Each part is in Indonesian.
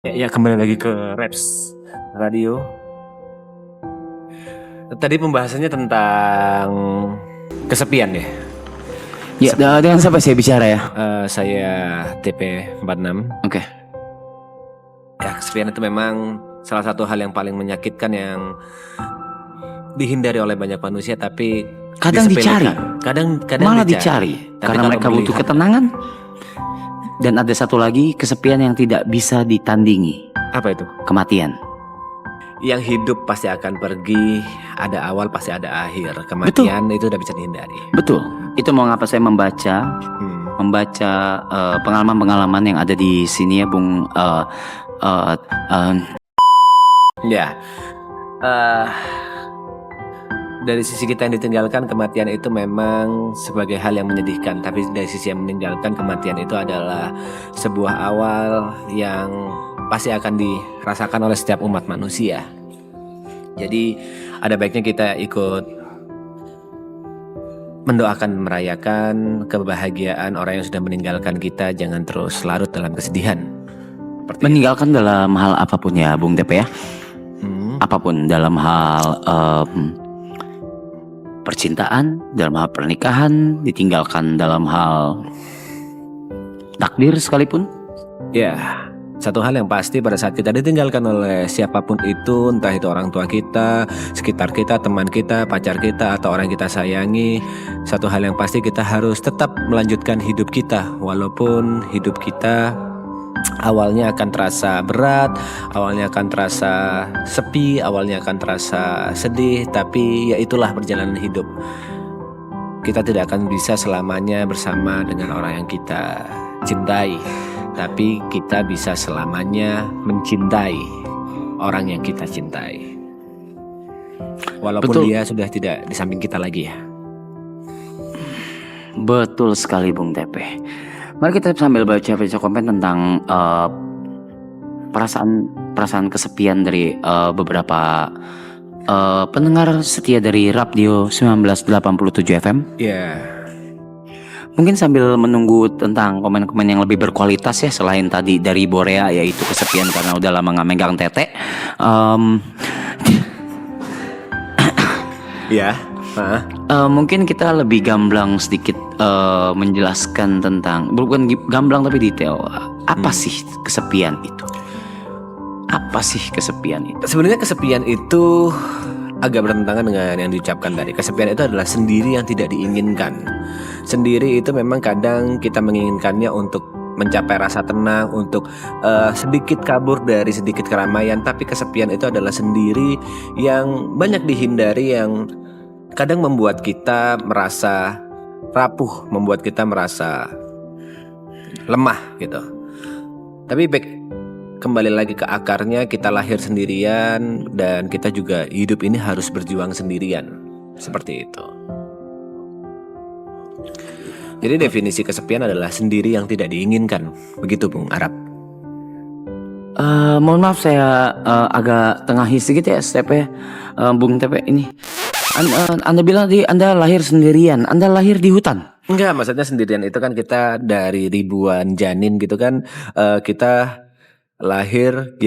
Ya, kembali lagi ke Reps Radio. Tadi pembahasannya tentang kesepian ya. Ya, dengan siapa saya bicara ya? Saya TP46. Oke. Ya, kesepian itu memang salah satu hal yang paling menyakitkan yang dihindari oleh banyak manusia, tapi Kadang dicari. Kadang Malah dicari. Tapi Karena kalau mereka butuh melihat- ketenangan. Dan ada satu lagi, kesepian yang tidak bisa ditandingi. Apa itu? Kematian. Yang hidup pasti akan pergi, ada awal pasti ada akhir. Kematian itu udah bisa dihindari. Betul. Itu mengapa saya membaca pengalaman-pengalaman yang ada di sini ya, Bung. Ya, dari sisi kita yang ditinggalkan, kematian itu memang sebagai hal yang menyedihkan. Tapi dari sisi yang meninggalkan, kematian itu adalah sebuah awal yang pasti akan dirasakan oleh setiap umat manusia. Jadi ada baiknya kita ikut mendoakan, merayakan kebahagiaan orang yang sudah meninggalkan kita. Jangan terus larut dalam kesedihan. Meninggalkan dalam hal apapun ya, Bung TP ya. Apapun, dalam hal percintaan, dalam hal pernikahan, ditinggalkan dalam hal takdir sekalipun. Ya, satu hal yang pasti pada saat kita ditinggalkan oleh siapapun itu, entah itu orang tua kita, sekitar kita, teman kita, pacar kita, atau orang yang kita sayangi, satu hal yang pasti kita harus tetap melanjutkan hidup kita. Walaupun hidup kita awalnya akan terasa berat, awalnya akan terasa sepi, awalnya akan terasa sedih, tapi ya itulah perjalanan hidup. Kita tidak akan bisa selamanya bersama dengan orang yang kita cintai, tapi kita bisa selamanya mencintai orang yang kita cintai. Walaupun Betul. dia sudah tidak di samping kita lagi ya. Betul sekali, Bung TP. Mari kita sambil baca komen tentang perasaan kesepian dari beberapa pendengar setia dari Radio 1987 FM. Ya. Mungkin sambil menunggu tentang komen-komen yang lebih berkualitas ya, selain tadi dari Borea yaitu kesepian karena udah lama nggak megang tete. Ya. Mungkin kita lebih gamblang sedikit menjelaskan tentang, bukan gamblang tapi detail. Apa sih kesepian itu? Apa sih kesepian itu? Sebenarnya kesepian itu agak bertentangan dengan yang diucapkan tadi. Kesepian itu adalah sendiri yang tidak diinginkan. Sendiri itu memang kadang kita menginginkannya untuk mencapai rasa tenang, untuk sedikit kabur dari sedikit keramaian. Tapi kesepian itu adalah sendiri yang banyak dihindari, yang kadang membuat kita merasa rapuh, membuat kita merasa lemah gitu. Tapi kembali lagi ke akarnya, kita lahir sendirian dan kita juga hidup ini harus berjuang sendirian. Seperti itu. Jadi definisi kesepian adalah sendiri yang tidak diinginkan. Begitu Bung Arab. Mohon maaf saya agak tengahi sedikit ya, TP, Bung TP ini. Anda bilang tadi Anda lahir sendirian. Anda lahir di hutan? Enggak, maksudnya sendirian itu kan kita dari ribuan janin gitu kan, kita lahir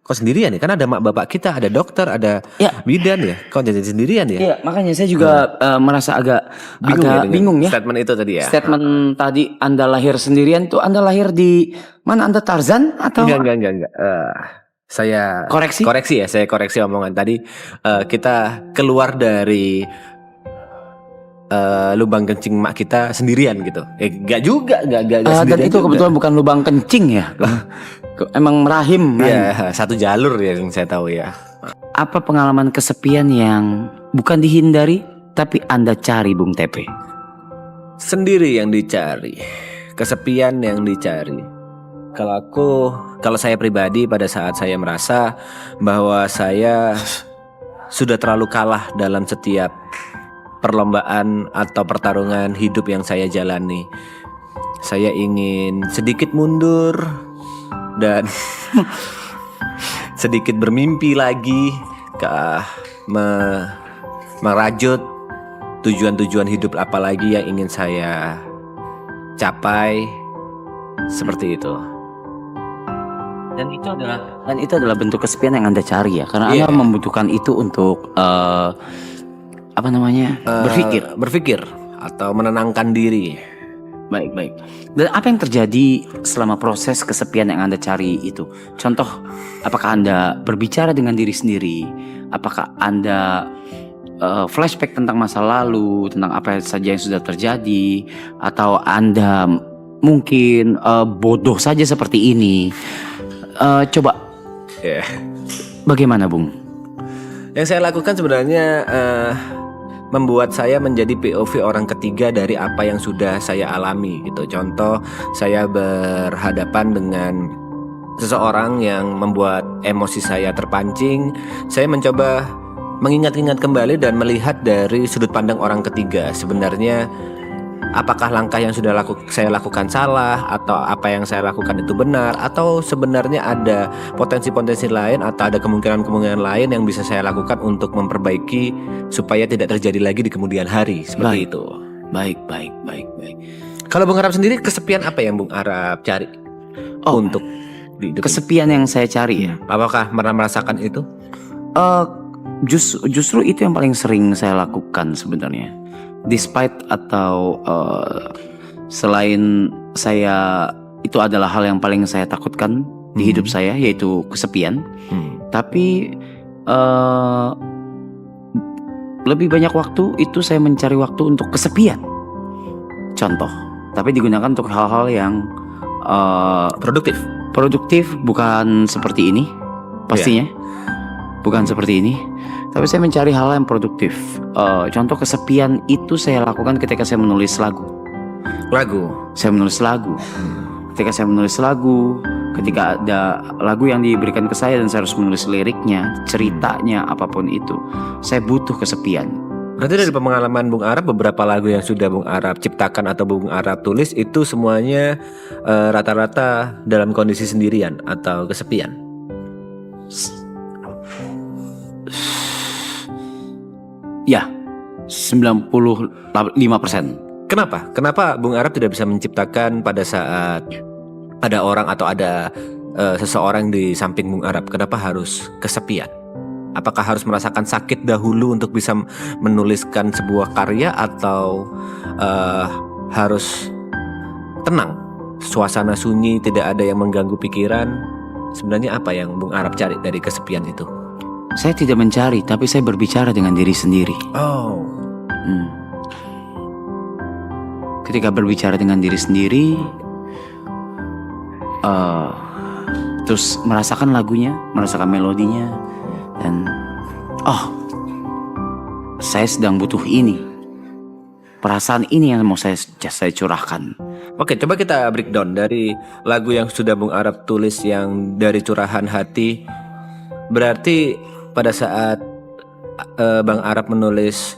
kok sendirian ya? Kan ada mak bapak kita, ada dokter, ada bidan ya. Kok jadi sendirian ya? Iya, makanya saya juga merasa agak bingung ya. Statement itu tadi ya. Statement tadi Anda lahir sendirian tuh, Anda lahir di mana? Anda Tarzan atau? Enggak. Saya koreksi ya, saya koreksi omongan tadi. Kita keluar dari lubang kencing mak kita sendirian gitu. Enggak juga, enggak dan itu kebetulan bukan lubang kencing ya. Emang rahim. Iya, satu jalur ya yang saya tahu ya. Apa pengalaman kesepian yang bukan dihindari tapi Anda cari, Bung TP? Sendiri yang dicari, kesepian yang dicari. Kalau saya pribadi, pada saat saya merasa bahwa saya sudah terlalu kalah dalam setiap perlombaan atau pertarungan hidup yang saya jalani, saya ingin sedikit mundur dan sedikit bermimpi lagi merajut tujuan-tujuan hidup apa lagi yang ingin saya capai, seperti itu. Dan itu adalah bentuk kesepian yang Anda cari ya, karena Iya. Anda membutuhkan itu untuk berpikir. Berpikir atau menenangkan diri. Baik. Dan apa yang terjadi selama proses kesepian yang Anda cari itu? Contoh, apakah Anda berbicara dengan diri sendiri? Apakah Anda flashback tentang masa lalu, tentang apa saja yang sudah terjadi? Atau Anda mungkin bodoh saja seperti ini? Coba, Ya. bagaimana Bung? Yang saya lakukan sebenarnya membuat saya menjadi POV orang ketiga dari apa yang sudah saya alami gitu. Contoh, saya berhadapan dengan seseorang yang membuat emosi saya terpancing. Saya mencoba mengingat-ingat kembali dan melihat dari sudut pandang orang ketiga. Sebenarnya apakah langkah yang sudah saya lakukan salah, atau apa yang saya lakukan itu benar, atau sebenarnya ada potensi-potensi lain atau ada kemungkinan-kemungkinan lain yang bisa saya lakukan untuk memperbaiki supaya tidak terjadi lagi di kemudian hari, seperti Baik. itu. Baik. Kalau Bung Arap sendiri, kesepian apa yang Bung Arap cari Oh, untuk di hidup? kesepian yang saya cari ya. Apakah pernah merasakan itu? Justru itu yang paling sering saya lakukan sebenarnya. Despite atau selain saya, itu adalah hal yang paling saya takutkan di hidup saya, yaitu kesepian. Tapi lebih banyak waktu itu saya mencari waktu untuk kesepian. Contoh, tapi digunakan untuk hal-hal yang produktif, bukan seperti ini pastinya. Bukan seperti ini. Tapi saya mencari hal yang produktif. Contoh kesepian itu saya lakukan ketika saya menulis lagu. Saya menulis lagu. Ketika saya menulis lagu, ketika ada lagu yang diberikan ke saya dan saya harus menulis liriknya, ceritanya, apapun itu, saya butuh kesepian. Berarti dari pengalaman Bung Arap, beberapa lagu yang sudah Bung Arap ciptakan atau Bung Arap tulis itu semuanya rata-rata dalam kondisi sendirian atau kesepian? Ya, 95%. Kenapa? Kenapa Bung Arap tidak bisa menciptakan pada saat ada orang atau ada seseorang di samping Bung Arap? Kenapa harus kesepian? Apakah harus merasakan sakit dahulu untuk bisa menuliskan sebuah karya, atau harus tenang, suasana sunyi, tidak ada yang mengganggu pikiran? Sebenarnya apa yang Bung Arap cari dari kesepian itu? Saya tidak mencari, tapi saya berbicara dengan diri sendiri. Oh, Ketika berbicara dengan diri sendiri, terus merasakan lagunya, merasakan melodinya, dan saya sedang butuh ini, perasaan ini yang mau saya curahkan. oke, coba kita breakdown dari lagu yang sudah Bung Arap tulis yang dari curahan hati. Berarti pada saat Bang Arap menulis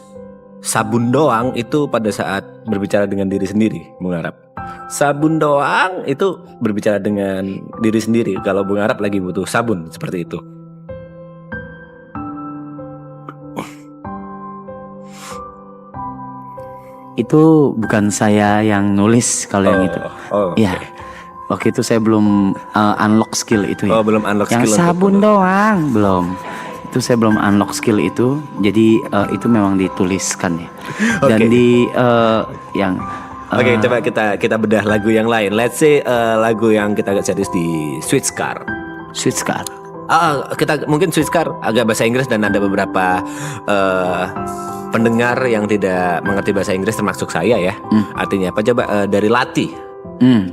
Sabun Doang itu pada saat berbicara dengan diri sendiri, Bung Arap. Sabun doang itu berbicara dengan diri sendiri. Kalau Bung Arap lagi butuh sabun, seperti itu. Itu bukan saya yang nulis kalau yang itu. Ya, waktu itu saya belum unlock skill itu ya. Oh, belum unlock Yang skill untuk sabun doang belum. Itu saya belum unlock skill itu. Jadi itu memang dituliskan ya. Dan Oke. di yang Oke, coba kita bedah lagu yang lain. Let's say lagu yang kita cari di Sweet Scar. Sweet Scar. Kita mungkin Sweet Scar agak bahasa Inggris dan ada beberapa pendengar yang tidak mengerti bahasa Inggris termasuk saya ya. Artinya apa? Coba dari Lati.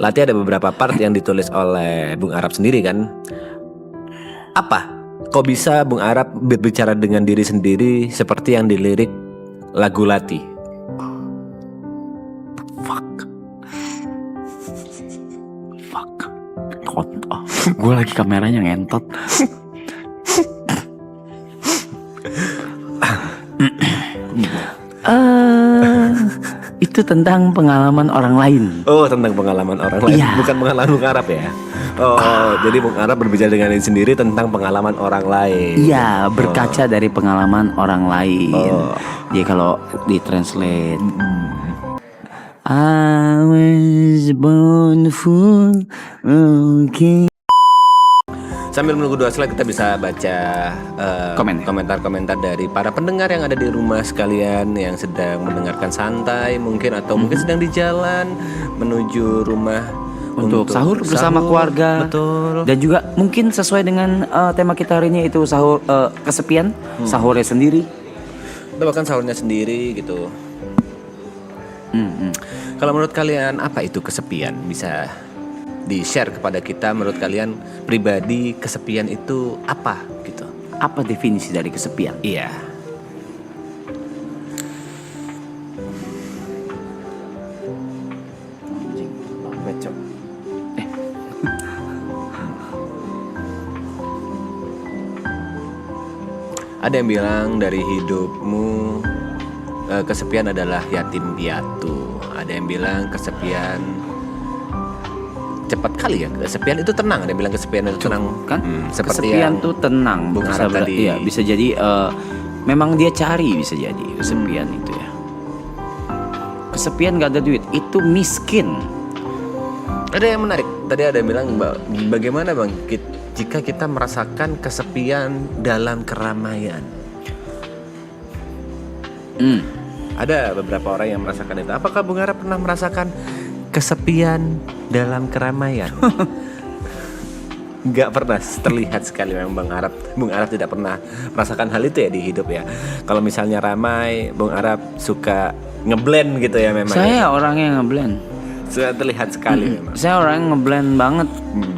Lati ada beberapa part yang ditulis oleh Bung Arap sendiri kan. Apa? Kok bisa Bung Arap berbicara dengan diri sendiri seperti yang dilirik lagu Lati? Fuck. Gue lagi kameranya ngentot. Itu tentang pengalaman orang lain. Oh, tentang pengalaman orang lain, Iya. bukan pengalaman Bung Arap ya. Oh, jadi Bung Arap berbicara dengan diri sendiri tentang pengalaman orang lain. Iya, berkaca dari pengalaman orang lain. Oh. Jadi kalau ditranslate, I was born full, okay. Sambil menunggu 2 slide kita bisa baca Komen ya? komentar-komentar dari para pendengar yang ada di rumah sekalian yang sedang mendengarkan santai mungkin atau mungkin sedang di jalan menuju rumah Untuk sahur bersama keluarga. Betul. Dan juga mungkin sesuai dengan tema kita hari ini itu sahur kesepian, sahurnya sendiri. Atau bahkan sahurnya sendiri gitu. Kalau menurut kalian apa itu kesepian? Bisa di-share kepada kita, menurut kalian pribadi kesepian itu apa gitu? Apa definisi dari kesepian? Iya. Ada yang bilang dari hidupmu kesepian adalah yatim piatu. Ada yang bilang kesepian cepat kali ya. Kesepian itu tenang. Ada yang bilang kesepian itu tenang Kan? seperti Kesepian yang tuh tenang. Bung Arab tadi. Iya, bisa jadi memang dia cari, bisa jadi kesepian itu ya. Kesepian gak ada duit, itu miskin. Ada yang menarik. Tadi ada yang bilang bagaimana bang jika kita merasakan kesepian dalam keramaian. Ada beberapa orang yang merasakan itu. Apakah Bung Arab pernah merasakan kesepian dalam keramaian? Nggak pernah, terlihat sekali memang Bung Arab tidak pernah merasakan hal itu ya di hidup ya. Kalau misalnya ramai, Bung Arab suka ngeblend gitu ya memang. Saya orangnya ngeblend. Sudah terlihat sekali memang. Saya orangnya ngeblend banget.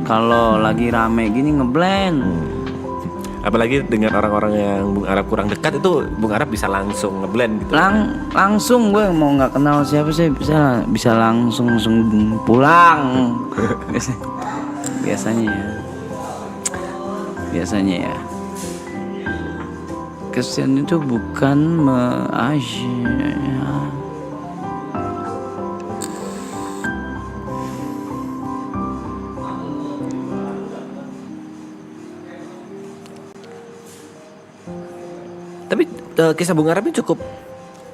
Kalau lagi rame gini ngeblend. Apalagi dengan orang-orang yang Bung Arab kurang dekat itu Bung Arab bisa langsung ngeblend gitu. Langsung gue mau nggak kenal siapa sih bisa langsung pulang. Biasanya ya. Kesian itu bukan Tapi kisah Bung Arab ini cukup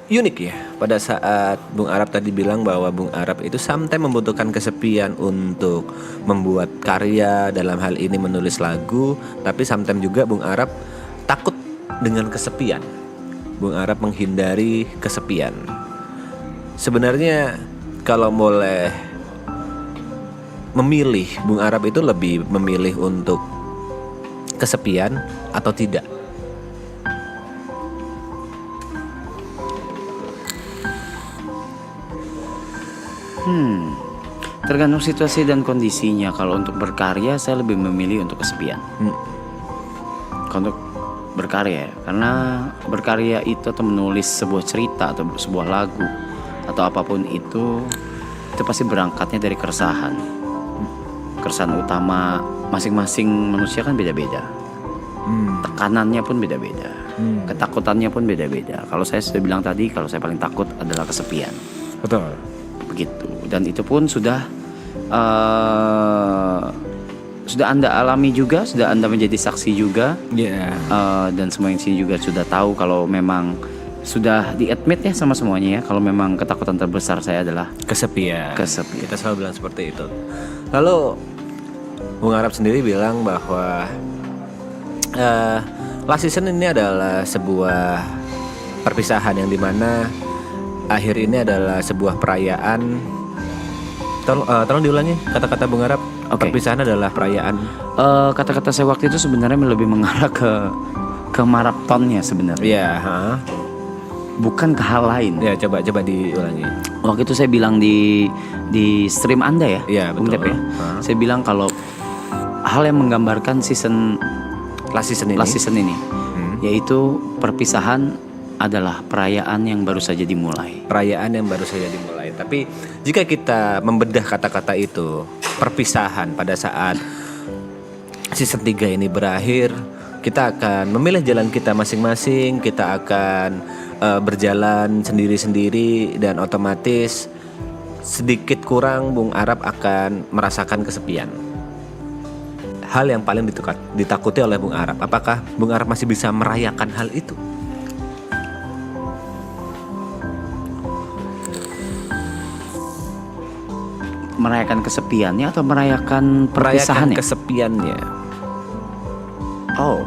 unik ya. Pada saat Bung Arab tadi bilang bahwa Bung Arab itu sometimes membutuhkan kesepian untuk membuat karya, dalam hal ini menulis lagu. Tapi sometimes juga Bung Arab takut dengan kesepian. Bung Arab menghindari kesepian. Sebenarnya kalau boleh memilih, Bung Arab itu lebih memilih untuk kesepian atau tidak? Tergantung situasi dan kondisinya. Kalau untuk berkarya saya lebih memilih untuk kesepian. Kalau untuk berkarya, karena berkarya itu atau menulis sebuah cerita atau sebuah lagu atau apapun itu pasti berangkatnya dari keresahan. Keresahan utama masing-masing manusia kan beda-beda. Tekanannya pun beda-beda. Ketakutannya pun beda-beda. Kalau saya sudah bilang tadi, kalau saya paling takut adalah kesepian. Betul. Begitu. Dan itu pun sudah Anda alami juga, sudah Anda menjadi saksi juga. Dan semua yang sini juga sudah tahu kalau memang sudah di-admit ya sama semuanya ya, kalau memang ketakutan terbesar saya adalah Kesepian. kesepian. Kita selalu bilang seperti itu. Lalu Bung Arab sendiri bilang bahwa last season ini adalah sebuah perpisahan yang dimana akhir ini adalah sebuah perayaan. Tolong diulangi kata-kata Bung Arab. Oke. Perpisahan adalah perayaan. Kata-kata saya waktu itu sebenarnya lebih mengarah ke maratonnya sebenarnya. Iya, Bukan ke hal lain. Ya, coba diulangi. Waktu itu saya bilang di stream Anda ya. Iya, Bung betul. Tep ya. Saya bilang kalau hal yang menggambarkan Last season ini. yaitu perpisahan adalah perayaan yang baru saja dimulai. Perayaan yang baru saja dimulai. Tapi jika kita membedah kata-kata itu, perpisahan pada saat season 3 ini berakhir, kita akan memilih jalan kita masing-masing. Kita akan berjalan sendiri-sendiri dan otomatis sedikit kurang Bung Arab akan merasakan kesepian. Hal yang paling ditakuti oleh Bung Arab, apakah Bung Arab masih bisa merayakan hal itu? Merayakan kesepiannya atau merayakan perpisahannya? Kesepiannya. Oh.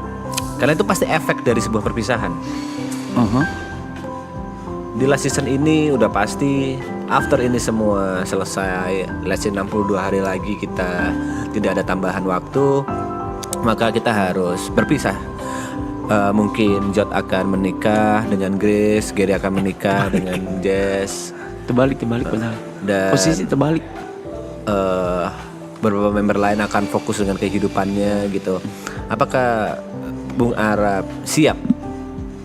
Karena itu pasti efek dari sebuah perpisahan. Di last season ini udah pasti after ini semua selesai, let's say 62 hari lagi kita tidak ada tambahan waktu, maka kita harus berpisah. Mungkin Jod akan menikah dengan Grace, Gary akan menikah dengan Jess. Terbalik benar. Dan Posisi terbalik. beberapa member lain akan fokus dengan kehidupannya gitu. Apakah Bung Arab siap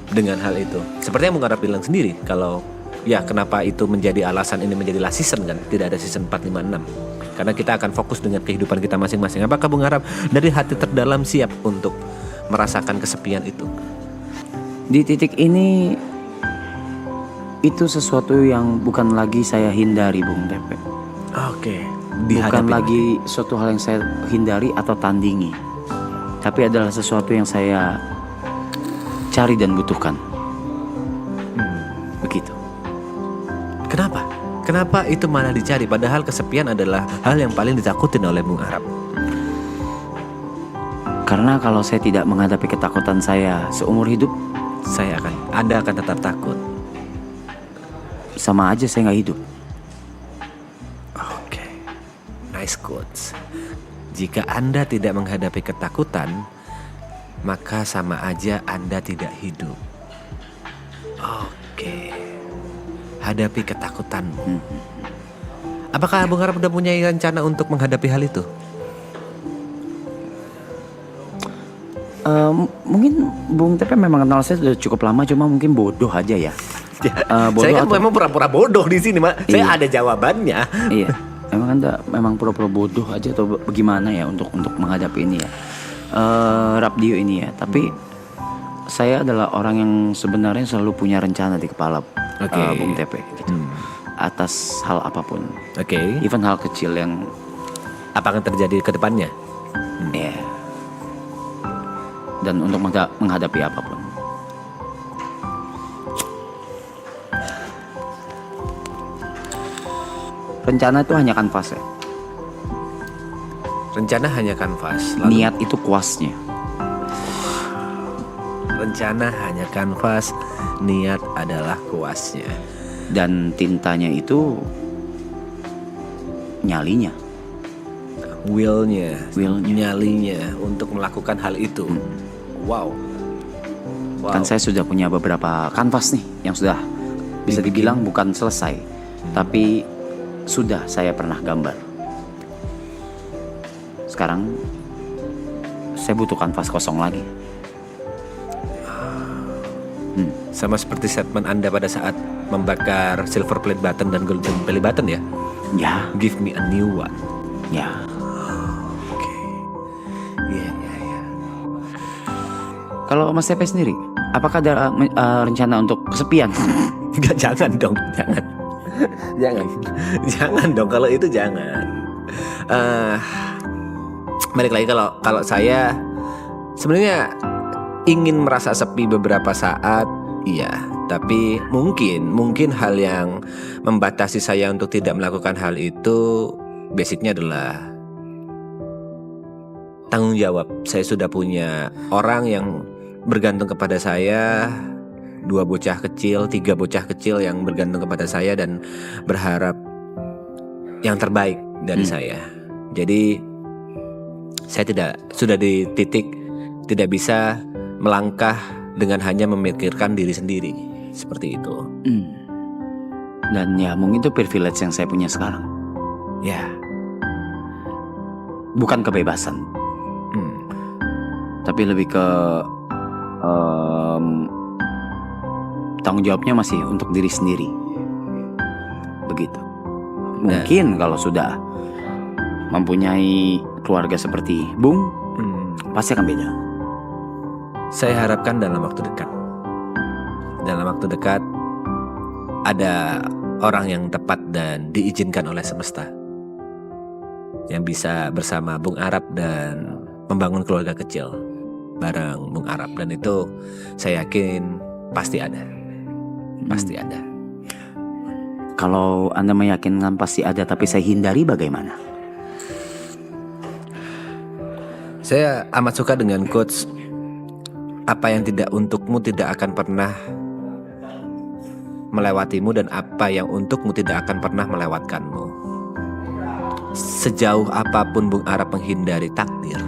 dengan hal itu? Seperti yang Bung Arab bilang sendiri, kalau ya kenapa itu menjadi alasan ini menjadi last season kan, tidak ada season 4, 5, 6. Karena kita akan fokus dengan kehidupan kita masing-masing. Apakah Bung Arab dari hati terdalam siap untuk merasakan kesepian itu? Di titik ini itu sesuatu yang bukan lagi saya hindari, Bung Tepe. Oke. Bukan lagi suatu hal yang saya hindari atau tandingi, tapi adalah sesuatu yang saya cari dan butuhkan. Begitu. Kenapa? Kenapa itu malah dicari? Padahal kesepian adalah hal yang paling ditakutin oleh Bung Arab. Karena kalau saya tidak menghadapi ketakutan saya seumur hidup, Anda akan tetap takut. sama aja saya nggak hidup. Oke, nice quotes. Jika Anda tidak menghadapi ketakutan, maka sama aja Anda tidak hidup. Oke, hadapi ketakutanmu. Apakah Bung Arab udah punya rencana untuk menghadapi hal itu? Mungkin Bung Tepe memang kenal saya sudah cukup lama, cuma mungkin bodoh aja ya. Bodoh Saya kan atau- memang pura-pura bodoh di sini, Mak. Saya Iya. ada jawabannya. Iya, memang pura-pura bodoh aja atau bagaimana ya untuk menghadapi ini ya, Rapdio ini ya. Tapi saya adalah orang yang sebenarnya selalu punya rencana di kepala, Oke. Bung Tepe gitu. Atas hal apapun, Oke. even hal kecil yang Apa akan terjadi ke depannya? ya, dan untuk menghadapi apapun. Rencana itu hanya kanvas ya. Rencana hanya kanvas. Lalu Niat itu kuasnya. rencana hanya kanvas, niat adalah kuasnya. Dan tintanya itu nyalinya. Willnya, Willnya. nyalinya untuk melakukan hal itu. Wow. Kan saya sudah punya beberapa kanvas nih yang sudah bisa dibilang bukan selesai, tapi sudah saya pernah gambar. Sekarang saya butuh kanvas kosong lagi. Sama seperti statement Anda pada saat membakar silver plate button dan golden belly button ya. Ya, Give me a new one. ya. Oke. Iya. Kalau Mas Tepe sendiri, apakah ada rencana untuk kesepian? Enggak, jangan dong, jangan. Jangan dong, kalau itu jangan. Balik lagi, kalau saya sebenarnya ingin merasa sepi beberapa saat, iya. Tapi mungkin hal yang membatasi saya untuk tidak melakukan hal itu basicnya adalah tanggung jawab. Saya sudah punya orang yang bergantung kepada saya, 2 bocah kecil, 3 bocah kecil yang bergantung kepada saya dan berharap yang terbaik dari saya. Jadi saya sudah di titik tidak bisa melangkah dengan hanya memikirkan diri sendiri, seperti itu. Dan ya mungkin itu privilege yang saya punya sekarang. Ya, Bukan kebebasan, tapi lebih ke tanggung jawabnya masih untuk diri sendiri. Begitu. Mungkin kalau sudah mempunyai keluarga seperti Bung, pasti akan beda. saya harapkan dalam waktu dekat. Dalam waktu dekat ada orang yang tepat dan diizinkan oleh semesta yang bisa bersama Bung Arab dan membangun keluarga kecil bareng Bung Arab, dan itu saya yakin pasti ada. Pasti ada. Kalau Anda meyakinkan pasti ada, tapi saya hindari, bagaimana? Saya amat suka dengan quotes apa yang tidak untukmu tidak akan pernah melewatimu, dan apa yang untukmu tidak akan pernah melewatkanmu. Sejauh apapun Bung Arab menghindari takdir,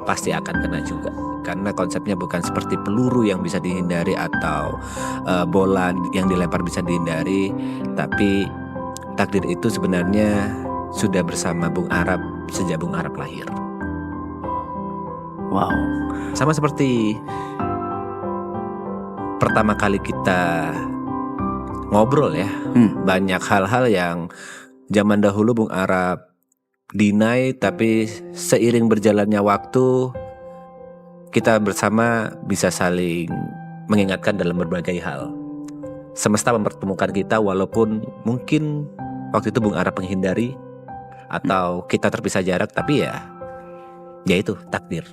pasti akan kena juga. Karena konsepnya bukan seperti peluru yang bisa dihindari atau bola yang dilempar bisa dihindari, tapi takdir itu sebenarnya sudah bersama Bung Arab sejak Bung Arab lahir. Wow. Sama seperti pertama kali kita ngobrol ya, banyak hal-hal yang zaman dahulu Bung Arab deny, tapi seiring berjalannya waktu kita bersama bisa saling mengingatkan dalam berbagai hal. Semesta mempertemukan kita walaupun mungkin waktu itu Bung Arab menghindari atau kita terpisah jarak, tapi ya itu takdir.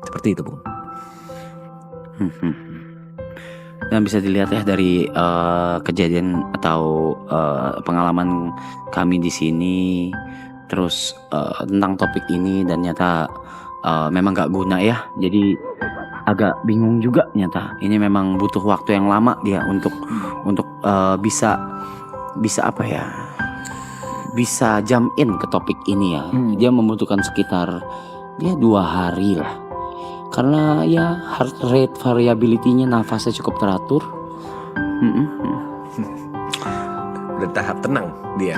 Seperti itu, Bung. Dan bisa dilihat ya dari kejadian atau pengalaman kami di sini, terus tentang topik ini, dan nyata memang gak guna ya. Jadi agak bingung juga nyata. Ini memang butuh waktu yang lama dia untuk bisa apa ya? Bisa jump in ke topik ini ya. Dia membutuhkan sekitar 2 hari lah. Karena ya heart rate variability-nya, nafasnya cukup teratur. Udah tahap tenang dia.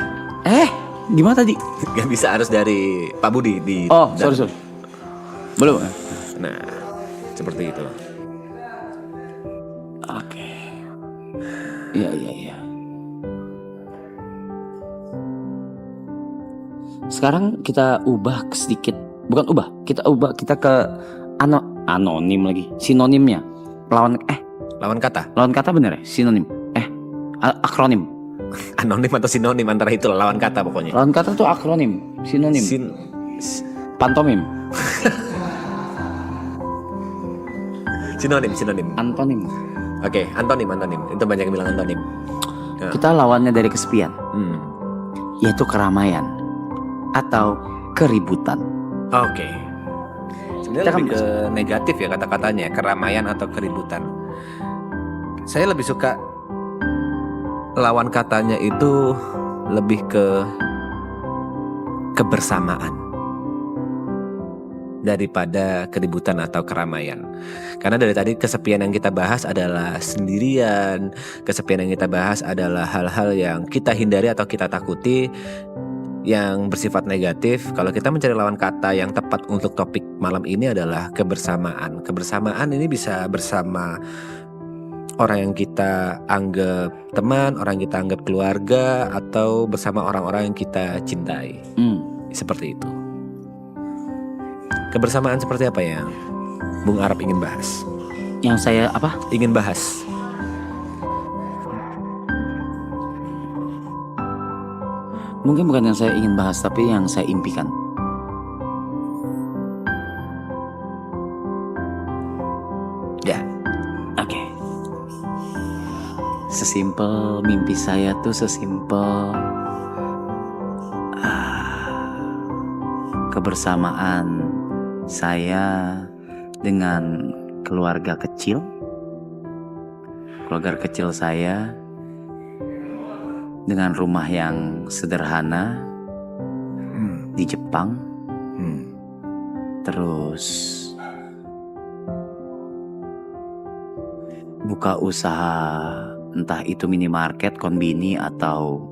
Gimana tadi? Gak bisa harus dari Pak Budi di. Oh, sorry. Belum. Nah, seperti itu. Oke. Iya. Sekarang kita ubah sedikit. Bukan ubah, kita ke anonim lagi. Sinonimnya. Lawan kata. Lawan kata bener ya? Sinonim. Akronim. Anonim atau sinonim, antara itu lawan kata pokoknya. Lawan kata tuh akronim, sinonim. Pantomim. Sinonim. Antonim. Oke, antonim. Itu banyak yang bilang antonim. Nah. Kita lawannya dari kesepian. Yaitu keramaian atau keributan. Oke. Sebenarnya lebih ke negatif ya kata-katanya, keramaian atau keributan. Saya lebih suka lawan katanya itu lebih ke kebersamaan daripada keributan atau keramaian. Karena dari tadi kesepian yang kita bahas adalah sendirian, kesepian yang kita bahas adalah hal-hal yang kita hindari atau kita takuti, yang bersifat negatif. Kalau kita mencari lawan kata yang tepat untuk topik malam ini adalah kebersamaan. Kebersamaan ini bisa bersama orang yang kita anggap teman, orang yang kita anggap keluarga, atau bersama orang-orang yang kita cintai. Seperti itu. Kebersamaan seperti apa yang Bung Arab ingin bahas? Yang saya apa? Ingin bahas. Mungkin bukan yang saya ingin bahas, tapi yang saya impikan. Ya. Oke. Sesimpel mimpi saya tuh sesimpel kebersamaan saya dengan keluarga kecil saya, dengan rumah yang sederhana di Jepang. Terus buka usaha, entah itu minimarket, konbini, atau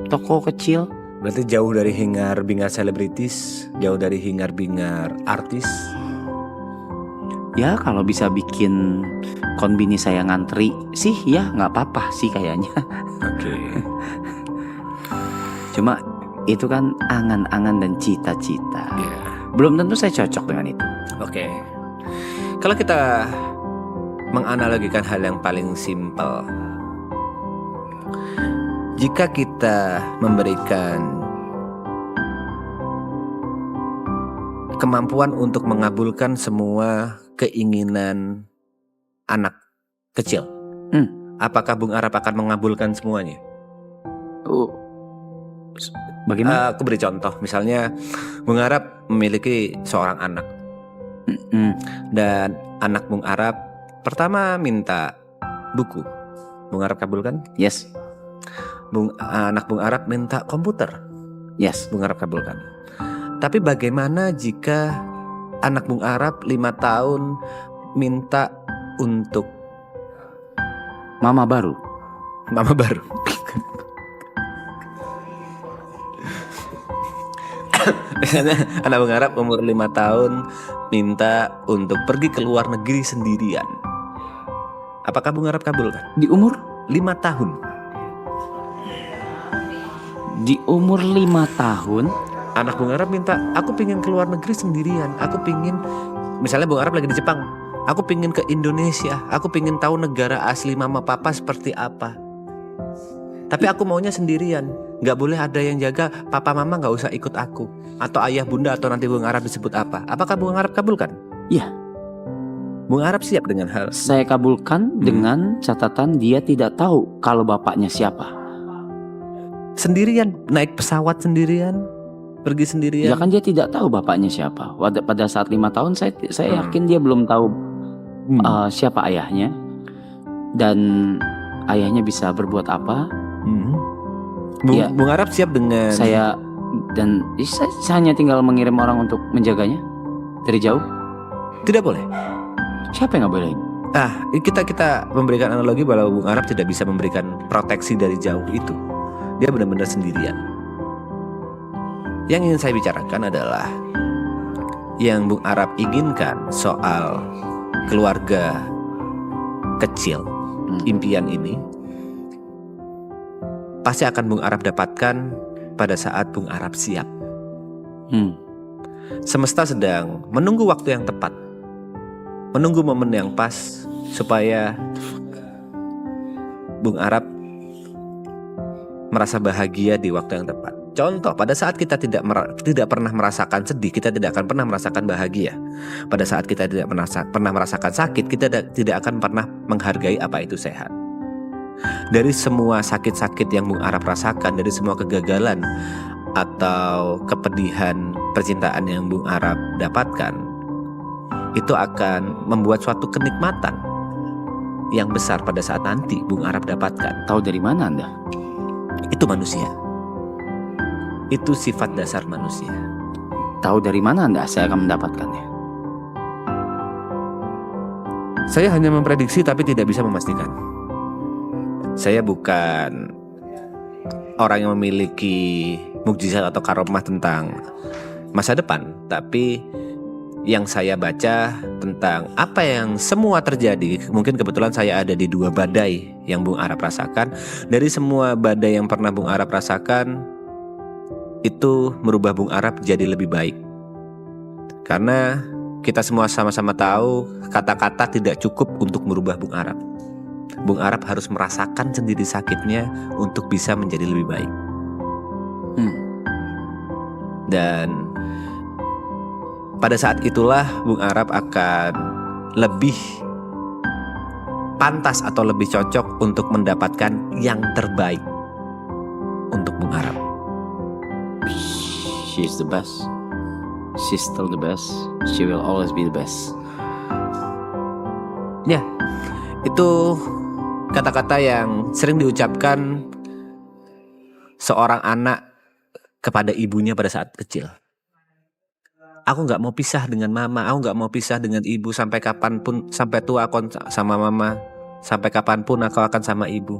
toko kecil. Berarti jauh dari hingar-bingar selebritis, jauh dari hingar-bingar artis. Ya kalau bisa bikin konbini saya ngantri sih ya nggak apa-apa sih kayaknya. Oke. Cuma itu kan angan-angan dan cita-cita. Belum tentu saya cocok dengan itu. Oke. Kalau kita menganalogikan hal yang paling simpel, jika kita memberikan kemampuan untuk mengabulkan semua keinginan anak kecil, apakah Bung Arab akan mengabulkan semuanya? Bagaimana? Aku beri contoh, misalnya Bung Arab memiliki seorang anak. Dan anak Bung Arab pertama minta buku. Bung Arab kabulkan. Yes. Anak Bung Arab minta komputer. Yes. Bung Arab kabulkan. Tapi bagaimana jika anak Bung Arab 5 tahun minta untuk Mama baru. mama baru? Misalnya anak Bung Arab umur 5 tahun minta untuk pergi ke luar negeri sendirian. Apakah Bung Arab kabulkan? Di umur 5 tahun. Di umur 5 tahun. Anak Bung Arab minta, aku pingin ke luar negeri sendirian. Aku pingin, misalnya Bung Arab lagi di Jepang, aku pingin ke Indonesia. Aku pingin tahu negara asli mama papa seperti apa. Tapi aku maunya sendirian. Gak boleh ada yang jaga. Papa mama gak usah ikut aku. Atau ayah bunda, atau nanti Bung Arab disebut apa. Apakah Bung Arab kabulkan? Iya. Bung Arab siap dengan hal. Saya kabulkan dengan catatan dia tidak tahu kalau bapaknya siapa. Sendirian, naik pesawat sendirian, pergi sendirian. Ya kan dia tidak tahu bapaknya siapa. Pada saat 5 tahun saya yakin dia belum tahu siapa ayahnya. Dan ayahnya bisa berbuat apa. Bung, Ya. Bung Arab siap dengan Saya hanya tinggal mengirim orang untuk menjaganya dari jauh. Tidak boleh. Siapa yang nggak boleh? Kita memberikan analogi bahwa Bung Arab tidak bisa memberikan proteksi dari jauh itu. Dia benar-benar sendirian. Yang ingin saya bicarakan adalah yang Bung Arab inginkan soal keluarga kecil, impian ini pasti akan Bung Arab dapatkan pada saat Bung Arab siap. Semesta sedang menunggu waktu yang tepat, menunggu momen yang pas supaya Bung Arab merasa bahagia di waktu yang tepat. Contoh, pada saat kita tidak pernah merasakan sedih, kita tidak akan pernah merasakan bahagia. Pada saat kita tidak pernah merasakan sakit, kita tidak akan pernah menghargai apa itu sehat. Dari semua sakit-sakit yang Bung Arab rasakan, dari semua kegagalan atau kepedihan percintaan yang Bung Arab dapatkan, itu akan membuat suatu kenikmatan yang besar pada saat nanti Bung Arab dapatkan. Tahu dari mana Anda? Itu manusia. Itu sifat dasar manusia. Tahu dari mana Anda saya akan mendapatkannya? Saya hanya memprediksi tapi tidak bisa memastikan. Saya bukan orang yang memiliki mukjizat atau karomah tentang masa depan, tapi yang saya baca tentang apa yang semua terjadi. Mungkin kebetulan saya ada di 2 badai yang Bung Arab rasakan. Dari semua badai yang pernah Bung Arab rasakan, itu merubah Bung Arab jadi lebih baik. Karena kita semua sama-sama tahu kata-kata tidak cukup untuk merubah Bung Arab. Bung Arab harus merasakan sendiri sakitnya untuk bisa menjadi lebih baik. Dan pada saat itulah Bung Arab akan lebih pantas atau lebih cocok untuk mendapatkan yang terbaik untuk Bung Arab. She's the best. She's still the best. She will always be the best. Ya, itu kata-kata yang sering diucapkan seorang anak kepada ibunya pada saat kecil. Aku gak mau pisah dengan mama, aku gak mau pisah dengan ibu sampai kapanpun, sampai tua aku sama mama, sampai kapanpun aku akan sama ibu.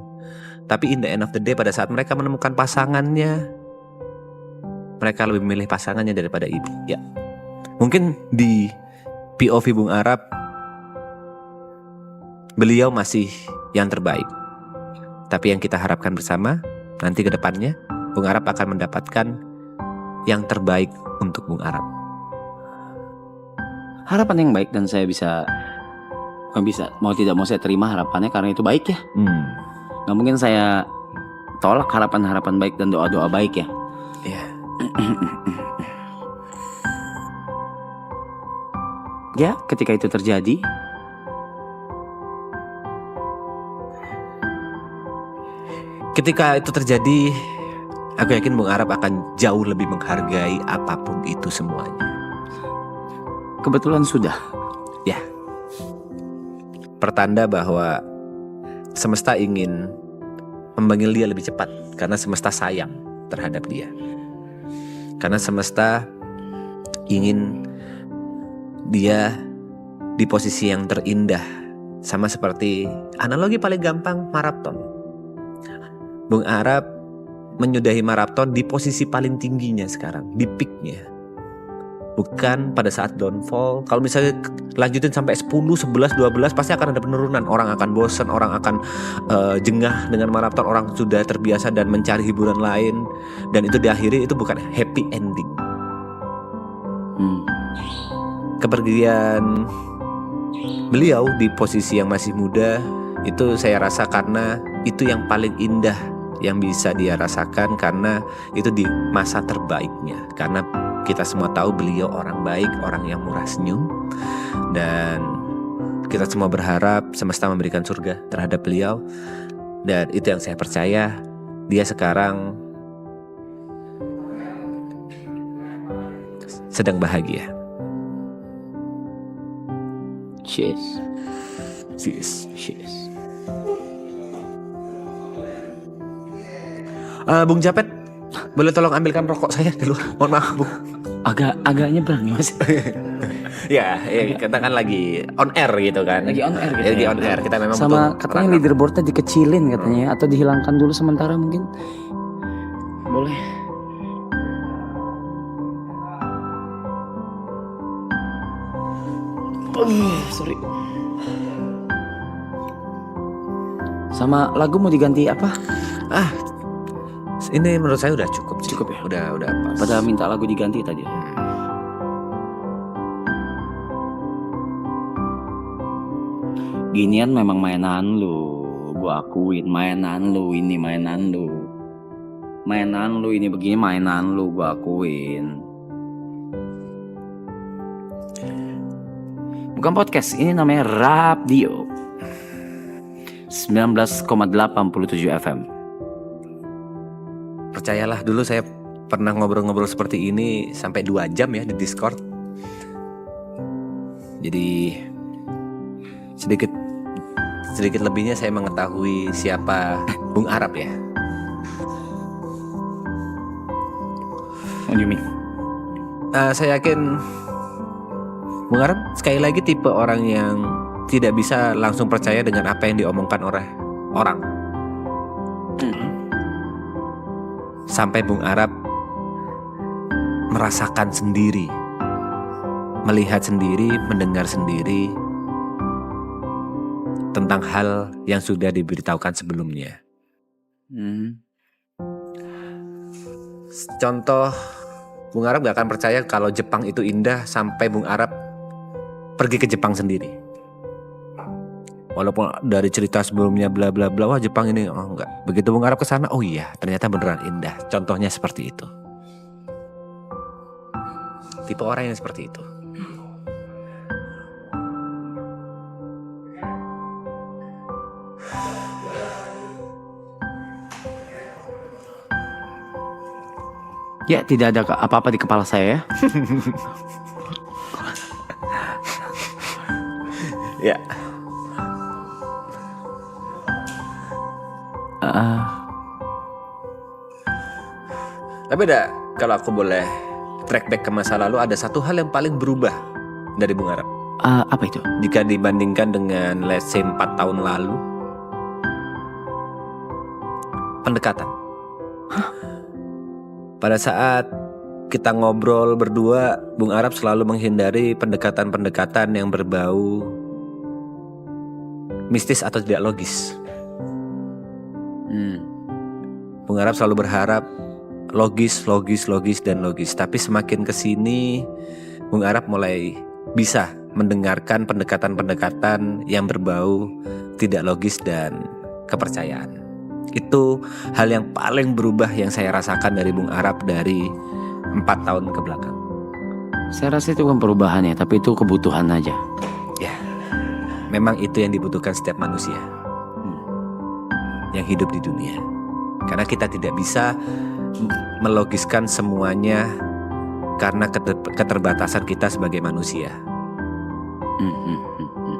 Tapi in the end of the day, pada saat mereka menemukan pasangannya, mereka lebih memilih pasangannya daripada ibu. Ya, mungkin di POV Bung Arab, beliau masih yang terbaik. Tapi yang kita harapkan bersama, nanti ke depannya, Bung Arab akan mendapatkan yang terbaik untuk Bung Arab. Harapan yang baik, dan saya mau tidak mau saya terima harapannya karena itu baik ya. Gak mungkin saya tolak harapan-harapan baik dan doa-doa baik ya. Iya. Ya, ketika itu terjadi, aku yakin Bung Arab akan jauh lebih menghargai apapun itu semuanya. kebetulan sudah. Ya, pertanda bahwa semesta ingin memanggil dia lebih cepat karena semesta sayang terhadap dia. Karena semesta ingin dia di posisi yang terindah. Sama seperti analogi paling gampang maraton. Bung Arab menyudahi maraton di posisi paling tingginya sekarang, di peaknya. Bukan pada saat downfall. Kalau misalnya lanjutin sampai 10, 11, 12 pasti akan ada penurunan. Orang akan bosan, orang akan jengah dengan maraton. Orang sudah terbiasa dan mencari hiburan lain. Dan itu diakhiri, itu bukan happy ending. Kepergian beliau di posisi yang masih muda, itu saya rasa karena itu yang paling indah yang bisa dia rasakan, karena itu di masa terbaiknya. Karena kita semua tahu beliau orang baik, orang yang murah senyum, dan kita semua berharap semesta memberikan surga terhadap beliau. Dan itu yang saya percaya, dia sekarang sedang bahagia. Cheers. Cheers. Cheers. Bung Japet, boleh tolong ambilkan rokok saya di luar? Mohon maaf, Bung. Agak nyebrang nih Mas. Ya, kita kan lagi on air gitu kan. Lagi on air gitu. Lagi on air. Kita memang sama butuh katanya rangkap. leaderboardnya dikecilin katanya, atau dihilangkan dulu sementara mungkin. Boleh. Sorry. Sama lagu mau diganti apa? Ini menurut saya udah cukup. Cukup ya? Udah pas. Pada minta lagu diganti tadi. Ginian memang mainan lu. Gua akuin mainan lu ini, mainan lu. Mainan lu ini begini, mainan lu, gua akuin. Bukan podcast, ini namanya Radio 19,87 FM. Percayalah, dulu saya pernah ngobrol-ngobrol seperti ini sampai 2 jam ya di Discord. Jadi sedikit lebihnya saya mengetahui siapa Bung Arab ya. What do you mean? Saya yakin Bung Arab sekali lagi tipe orang yang tidak bisa langsung percaya dengan apa yang diomongkan oleh orang. Sampai Bung Arab merasakan sendiri, melihat sendiri, mendengar sendiri tentang hal yang sudah diberitahukan sebelumnya. Contoh, Bung Arab gak akan percaya kalau Jepang itu indah sampai Bung Arab pergi ke Jepang sendiri. Walaupun dari cerita sebelumnya bla bla bla, wah Jepang ini, oh enggak. Begitu Bung Arab ke sana, oh iya, ternyata beneran indah. Contohnya seperti itu. Tipe orang yang seperti itu. Ya, tidak ada apa-apa di kepala saya ya. Ya. Tapi ada, kalau aku boleh track back ke masa lalu, ada satu hal yang paling berubah dari Bung Arab. Apa itu? Jika dibandingkan dengan let's say 4 tahun lalu. Pendekatan. Pada saat kita ngobrol berdua, Bung Arab selalu menghindari pendekatan-pendekatan yang berbau mistis atau tidak logis. Bung Arab selalu berharap logis. Tapi semakin kesini, Bung Arab mulai bisa mendengarkan pendekatan-pendekatan yang berbau tidak logis dan kepercayaan. Itu hal yang paling berubah yang saya rasakan dari Bung Arab dari 4 tahun ke belakang. Saya rasa itu bukan perubahan ya, tapi itu kebutuhan aja. Ya, memang itu yang dibutuhkan setiap manusia yang hidup di dunia. Karena kita tidak bisa melogiskan semuanya karena keterbatasan kita sebagai manusia. Hmm, hmm, hmm, hmm.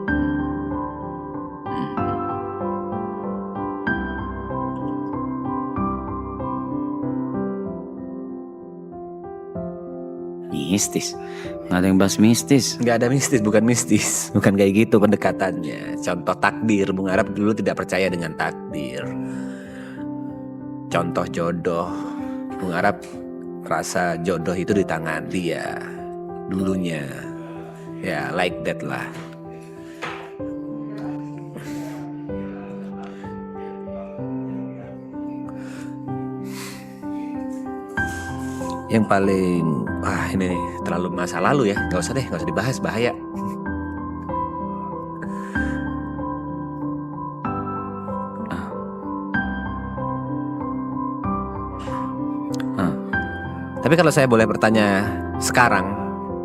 Mistis. Nggak ada yang bahas mistis. Nggak ada mistis, bukan mistis. Bukan kayak gitu pendekatannya. Contoh takdir, Bung Arab dulu tidak percaya dengan takdir. Contoh jodoh, Bung Arab rasa jodoh itu di tangan dia dulunya. Ya like that lah. Yang paling ini terlalu masa lalu ya, nggak usah dibahas, bahaya. Tapi kalau saya boleh bertanya sekarang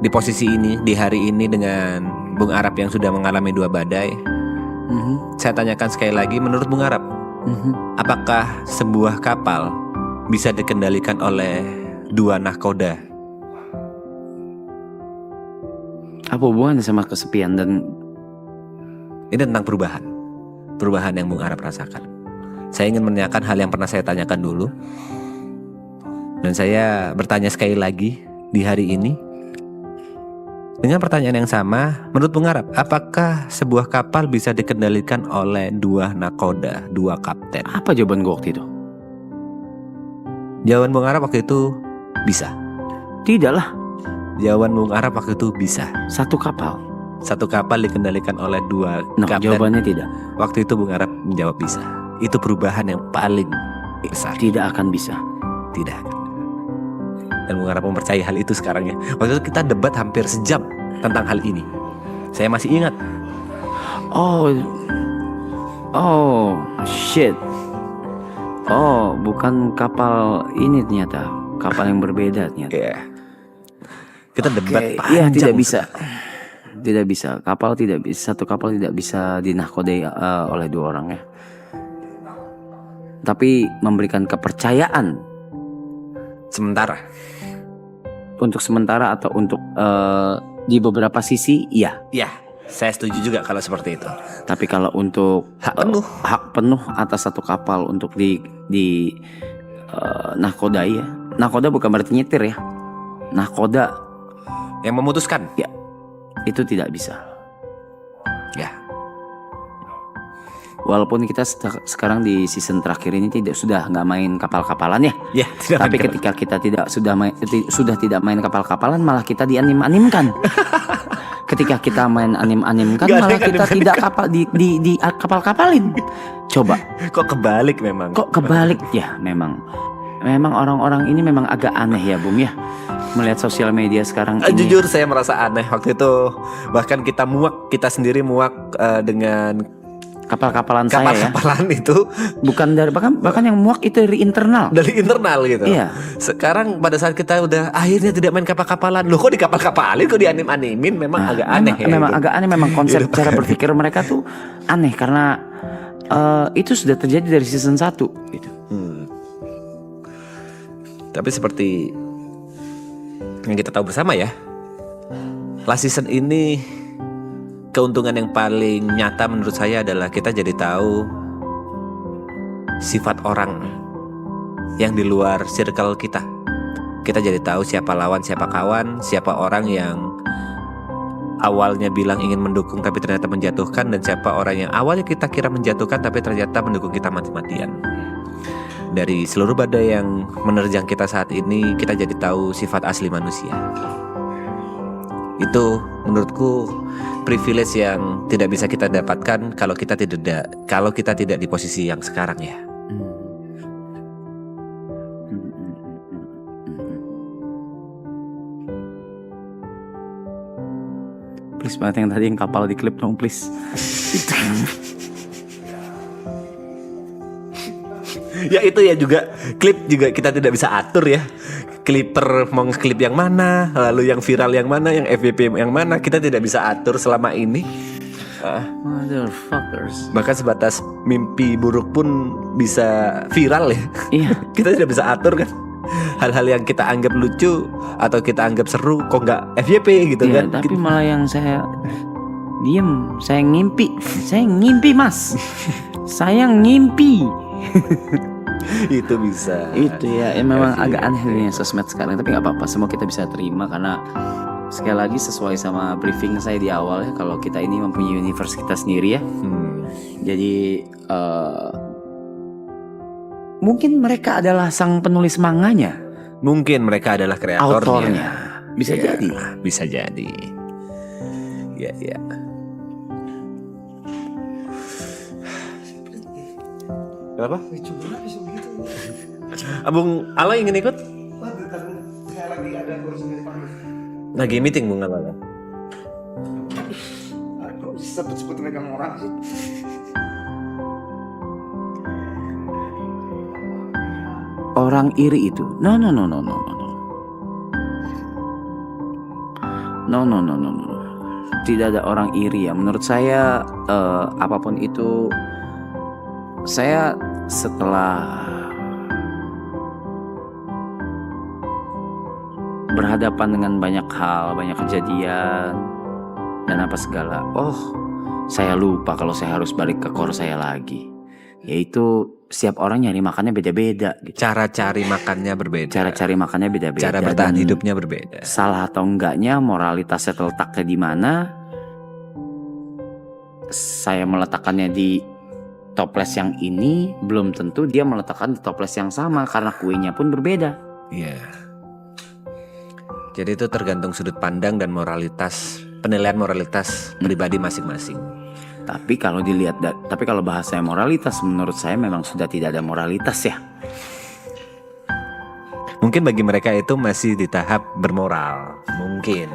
di posisi ini, di hari ini dengan Bung Arab yang sudah mengalami 2 badai, saya tanyakan sekali lagi, menurut Bung Arab, apakah sebuah kapal bisa dikendalikan oleh 2 nahkoda? Apa hubungannya sama kesepian dan Ini tentang perubahan yang Bung Arab rasakan. Saya ingin menanyakan hal yang pernah saya tanyakan dulu, dan saya bertanya sekali lagi di hari ini dengan pertanyaan yang sama. Menurut Bung Arab, apakah sebuah kapal bisa dikendalikan oleh 2 nahkoda, 2 kapten? apa jawaban gue waktu itu? Jawaban Bung Arab waktu itu bisa. Tidak lah, Jawaban Bung Arab waktu itu bisa. satu kapal. Satu kapal dikendalikan oleh 2 No, kapten. jawabannya tidak. Waktu itu Bung Arab menjawab bisa. Itu perubahan yang paling besar. Tidak akan bisa. Tidak. Dan Bung Arab mempercayai hal itu sekarang ya. Waktu itu kita debat hampir sejam tentang hal ini. Saya masih ingat. Oh, shit. Oh, bukan kapal ini ternyata. Kapal yang berbeda ternyata. Ya. Kita debat Oke, panjang. iya, tidak bisa. Tidak bisa. Kapal tidak bisa. Satu kapal tidak bisa dinahkodai oleh 2 orang ya. Tapi memberikan kepercayaan Sementara. untuk sementara atau untuk di beberapa sisi, iya. Ya, saya setuju juga kalau seperti itu. Tapi kalau untuk Hak penuh. hak penuh atas satu kapal untuk di nahkodai ya. Nahkoda bukan berarti nyetir ya. Nahkoda Yang memutuskan. ya itu tidak bisa. Ya. Walaupun kita sekarang di season terakhir ini sudah nggak main kapal-kapalan ya. Ya, tidak Tapi main ketika kita sudah tidak main kapal-kapalan, malah kita dianim-animkan. Ketika kita main anim-animkan, Nggak ada malah yang kita anim-animkan. tidak di kapal-kapalin. Coba, Kok kebalik memang? kok kebalik ya? Memang orang-orang ini memang agak aneh ya, Bung ya. Melihat sosial media sekarang ini. Jujur saya merasa aneh waktu itu. Bahkan kita sendiri muak dengan Kapal-kapalan saya ya. kapal-kapalan itu Bukan dari bahkan yang muak itu dari internal. dari internal gitu. Iya. Sekarang pada saat kita udah akhirnya tidak main kapal-kapalan, loh kok di kapal-kapalin, kok dianim-animin, memang agak aneh ya. Memang gitu. agak aneh, memang konsep Gitu. cara berpikir mereka tuh aneh karena itu sudah terjadi dari season 1 gitu. Tapi seperti yang kita tahu bersama ya, last season ini keuntungan yang paling nyata menurut saya adalah kita jadi tahu sifat orang yang di luar circle kita. Kita jadi tahu siapa lawan, siapa kawan, siapa orang yang awalnya bilang ingin mendukung tapi ternyata menjatuhkan, dan siapa orang yang awalnya kita kira menjatuhkan tapi ternyata mendukung kita mati-matian. Dari seluruh badai yang menerjang kita saat ini, kita jadi tahu sifat asli manusia. Itu menurutku privilege yang tidak bisa kita dapatkan kalau kita tidak di posisi yang sekarang ya. Please banget yang tadi yang kapal di klip dong please. Ya itu ya juga, klip juga kita tidak bisa atur ya. Clipper mau nge-clip yang mana, lalu yang viral yang mana, yang FYP yang mana, kita tidak bisa atur selama ini. Motherfuckers. Bahkan sebatas mimpi buruk pun bisa viral ya. Iya. Kita tidak bisa atur kan. Hal-hal yang kita anggap lucu atau kita anggap seru kok nggak FYP gitu Iya, kan. tapi malah yang saya Diem, saya ngimpi. Saya ngimpi, Mas. Saya ngimpi. Itu bisa. Itu ya, memang Oke, agak aneh oke. nih sosmed sekarang. Tapi nggak apa-apa, semua kita bisa terima karena sekali lagi sesuai sama briefing saya di awal ya, kalau kita ini mempunyai universe kita sendiri ya. Jadi mungkin mereka adalah sang penulis manganya, Mungkin mereka adalah kreatornya. autornya. Bisa Ya, jadi. Bisa jadi. Ya, ya. Kenapa? Abung Ala ingin ikut? Saya lagi ada urusan di depan. Lagi meeting Bung Ala. Kok sebut-sebut megang orang sih? Orang iri itu. No. Tidak ada orang iri ya. Menurut saya apapun itu, saya setelah berhadapan dengan banyak hal, banyak kejadian dan apa segala. Saya lupa kalau saya harus balik ke core saya lagi. Yaitu setiap orang nyari makannya beda-beda gitu. Cara cari makannya berbeda. Cara cari makannya beda-beda. Cara bertahan Dan hidupnya berbeda. salah atau enggaknya, moralitasnya terletaknya di mana. Saya meletakkannya di toples yang ini, belum tentu dia meletakkan di toples yang sama karena kuenya pun berbeda. Iya. Jadi itu tergantung sudut pandang dan moralitas, penilaian moralitas pribadi masing-masing. Tapi kalau bahasanya moralitas, menurut saya memang sudah tidak ada moralitas ya. Mungkin bagi mereka itu masih di tahap bermoral. Mungkin.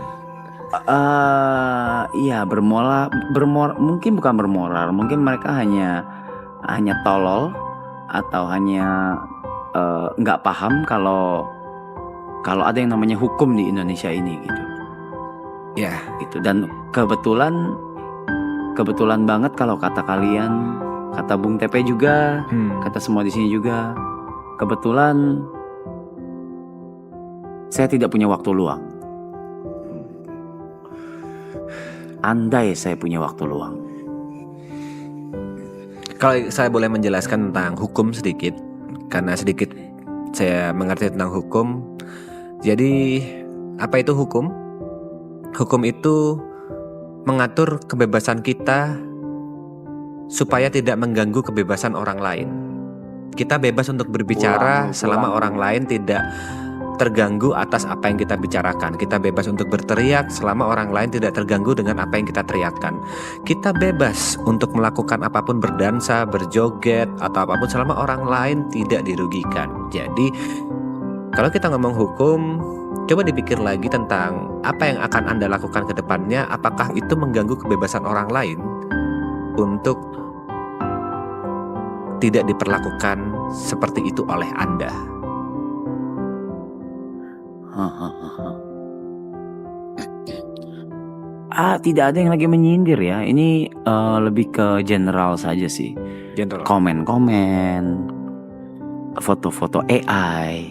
Iya, mungkin bukan bermoral, mungkin mereka hanya tolol atau hanya nggak paham kalau ada yang namanya hukum di Indonesia ini gitu. Ya. Gitu. Dan kebetulan banget kalau kata kalian, kata Bung Tepe juga, kata semua di sini juga, kebetulan saya tidak punya waktu luang. Andai saya punya waktu luang. Kalau saya boleh menjelaskan tentang hukum sedikit, karena sedikit saya mengerti tentang hukum. Jadi apa itu hukum? Hukum itu mengatur kebebasan kita supaya tidak mengganggu kebebasan orang lain. Kita bebas untuk berbicara selama orang lain tidak terganggu atas apa yang kita bicarakan. Kita bebas untuk berteriak selama orang lain tidak terganggu dengan apa yang kita teriakkan. Kita bebas untuk melakukan apapun, berdansa, berjoget, atau apapun selama orang lain tidak dirugikan. Jadi kalau kita ngomong hukum, coba dipikir lagi tentang apa yang akan Anda lakukan ke depannya. Apakah itu mengganggu kebebasan orang lain untuk tidak diperlakukan seperti itu oleh Anda? Tidak ada yang lagi menyindir ya. Ini lebih ke general saja sih. General. Komen-komen, foto-foto AI,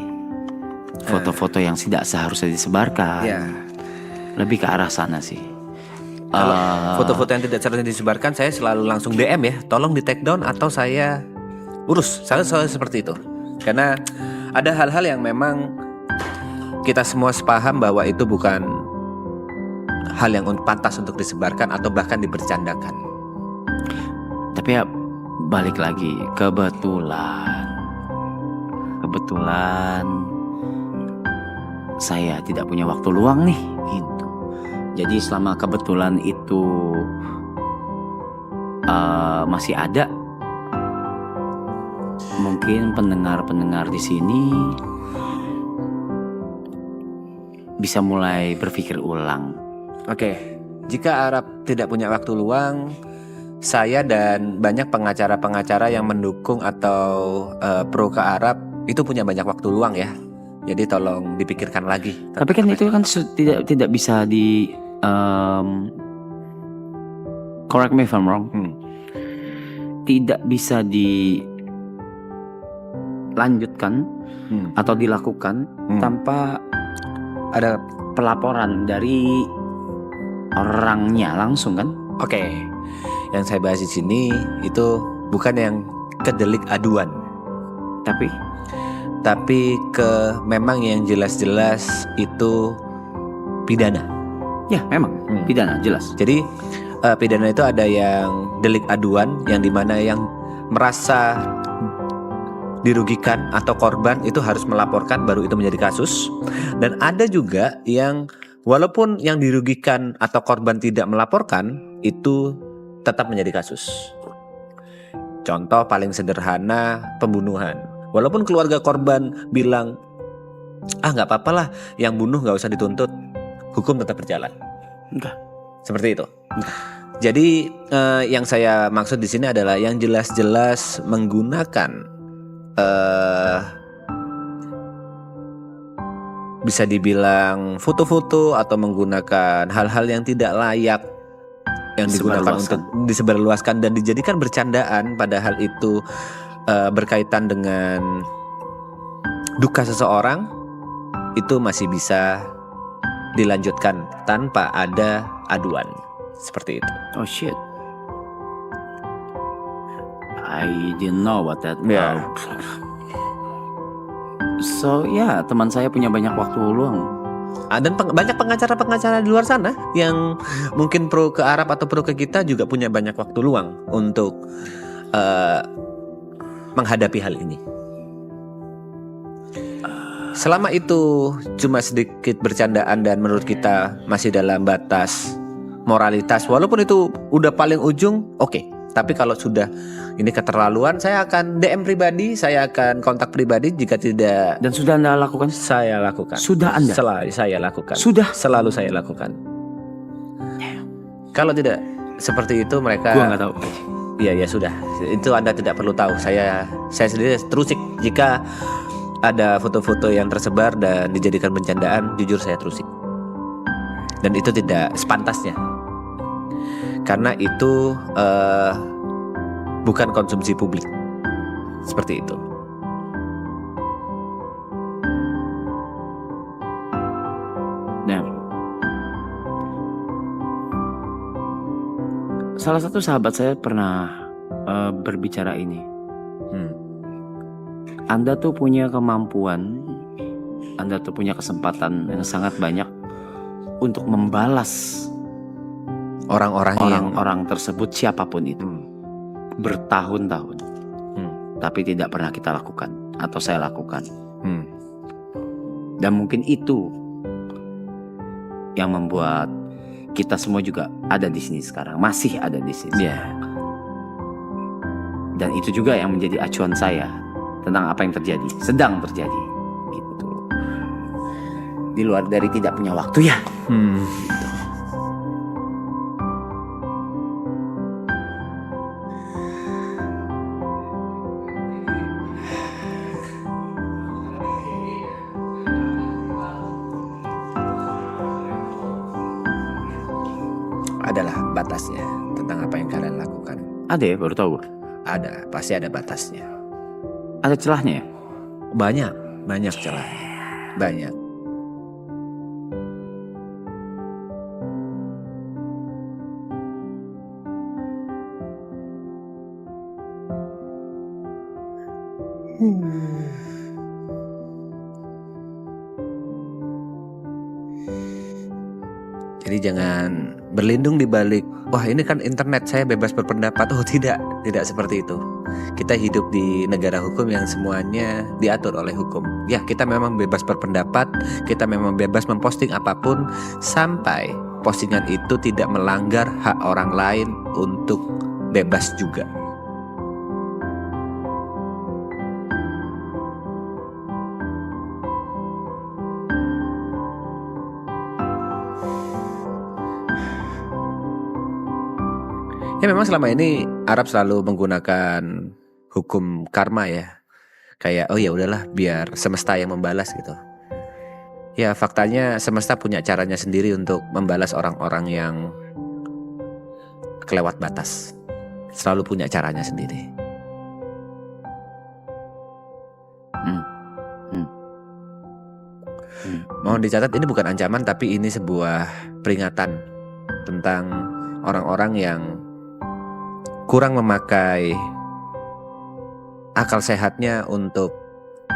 foto-foto yang tidak seharusnya disebarkan. Ya. Lebih ke arah sana sih. Kalau foto-foto yang tidak seharusnya disebarkan, saya selalu langsung DM ya. Tolong di take down atau saya urus. Saya selalu seperti itu. Karena ada hal-hal yang memang kita semua sepaham bahwa itu bukan hal yang pantas untuk disebarkan atau bahkan dibercandakan. Tapi ya balik lagi, kebetulan saya tidak punya waktu luang nih gitu. Jadi selama kebetulan itu masih ada, mungkin pendengar-pendengar di sini bisa mulai berpikir ulang. Oke, jika Arab tidak punya waktu luang, saya dan banyak pengacara-pengacara yang mendukung atau pro ke Arab itu punya banyak waktu luang ya. Jadi tolong dipikirkan lagi. Tapi kan itu kan tidak bisa di correct me if I'm wrong. Tidak bisa dilanjutkan atau dilakukan tanpa ada pelaporan dari orangnya langsung kan? Oke, yang saya bahas di sini itu bukan yang ke delik aduan, Tapi ke memang yang jelas-jelas itu pidana. ya memang pidana jelas. Jadi pidana itu ada yang delik aduan, yang dimana yang merasa dirugikan atau korban itu harus melaporkan baru itu menjadi kasus. Dan ada juga yang walaupun yang dirugikan atau korban tidak melaporkan itu tetap menjadi kasus. Contoh paling sederhana, pembunuhan. Walaupun keluarga korban bilang, nggak apa-apa lah, yang bunuh nggak usah dituntut, hukum tetap berjalan. Enggak. Seperti itu. Jadi yang saya maksud di sini adalah yang jelas-jelas menggunakan bisa dibilang foto-foto atau menggunakan hal-hal yang tidak layak yang digunakan untuk disebarluaskan dan dijadikan bercandaan, padahal itu berkaitan dengan duka seseorang, itu masih bisa dilanjutkan tanpa ada aduan. Seperti itu. Oh shit. I didn't know about that. Yeah. So ya, teman saya punya banyak waktu luang. Dan banyak pengacara-pengacara di luar sana yang mungkin pro ke Arab atau pro ke kita juga punya banyak waktu luang untuk menghadapi hal ini. Selama itu cuma sedikit bercandaan dan menurut kita masih dalam batas moralitas, walaupun itu udah paling ujung, oke. Tapi kalau sudah ini keterlaluan, saya akan DM pribadi, saya akan kontak pribadi jika tidak. Dan sudah Anda lakukan? Saya lakukan. Sudah Anda? Saya lakukan. Sudah? Selalu saya lakukan. Kalau tidak seperti itu mereka. Gua nggak tahu. Ya sudah. Itu Anda tidak perlu tahu. Saya sendiri terusik jika ada foto-foto yang tersebar dan dijadikan bercandaan, jujur saya terusik. Dan itu tidak sepantasnya. Karena itu bukan konsumsi publik. Seperti itu. Nah, salah satu sahabat saya pernah berbicara ini. Anda tuh punya kemampuan, Anda tuh punya kesempatan yang sangat banyak untuk membalas orang-orang tersebut, siapapun itu, bertahun-tahun. Tapi tidak pernah kita lakukan, atau saya lakukan. Dan mungkin itu yang membuat kita semua juga ada di sini sekarang, masih ada di sini. Yeah. Dan itu juga yang menjadi acuan saya tentang apa yang terjadi, sedang terjadi, gitu. Di luar dari tidak punya waktu ya. Gitu. Adalah batasnya tentang apa yang kalian lakukan. Ada ya, baru tahu. Ada, pasti ada batasnya. Ada celahnya ya? Banyak celah. Banyak. Jadi jangan berlindung di balik, wah ini kan internet, saya bebas berpendapat. Oh tidak seperti itu. Kita hidup di negara hukum yang semuanya diatur oleh hukum. Ya, kita memang bebas berpendapat, kita memang bebas memposting apapun sampai postingan itu tidak melanggar hak orang lain untuk bebas juga. Ya memang selama ini Arab selalu menggunakan hukum karma ya. Kayak oh ya udahlah biar semesta yang membalas gitu. Ya faktanya semesta punya caranya sendiri untuk membalas orang-orang yang kelewat batas. Selalu punya caranya sendiri. Mohon dicatat ini bukan ancaman tapi ini sebuah peringatan tentang orang-orang yang kurang memakai akal sehatnya untuk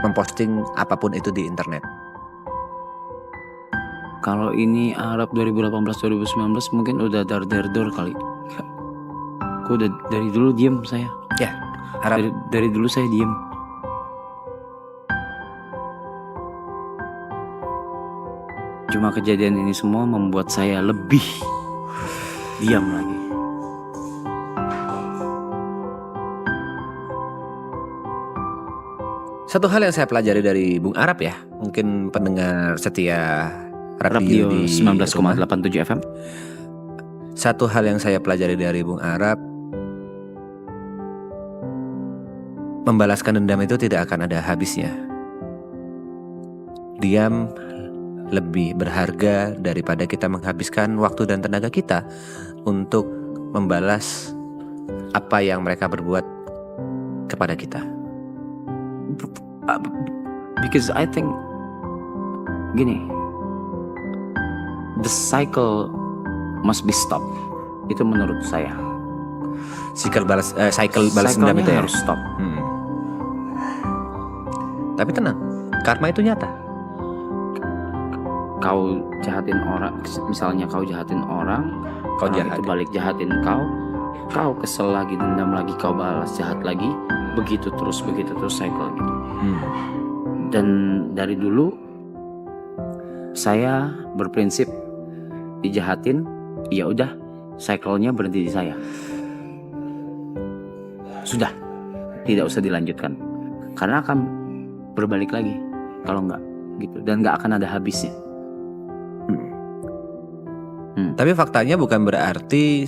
memposting apapun itu di internet. Kalau ini Arab 2018-2019 mungkin udah dar-dar-dor kali. Aku udah dari dulu diem saya. Ya, Arab Dari dulu saya diem. Cuma kejadian ini semua membuat saya lebih diam lagi. Satu hal yang saya pelajari dari Bung Arab ya, mungkin pendengar setia Radio radio di rumah. 19,87 FM. Satu hal yang saya pelajari dari Bung Arab, membalaskan dendam itu tidak akan ada habisnya. Diam lebih berharga daripada kita menghabiskan waktu dan tenaga kita untuk membalas apa yang mereka berbuat kepada kita. Because I think gini, the cycle must be stopped. Itu menurut saya. Cycle balas dendam itu ya. harus stop. Tapi tenang, karma itu nyata. Kau jahatin orang, misalnya kau jahatin orang, Kau orang jahatin. itu balik jahatin kau kesel lagi, dendam lagi, kau balas jahat lagi, begitu terus cycle gitu. Dan dari dulu saya berprinsip dijahatin, ya udah, cycle-nya berhenti di saya. Sudah, tidak usah dilanjutkan, karena akan berbalik lagi kalau enggak gitu, dan enggak akan ada habisnya. Tapi faktanya bukan berarti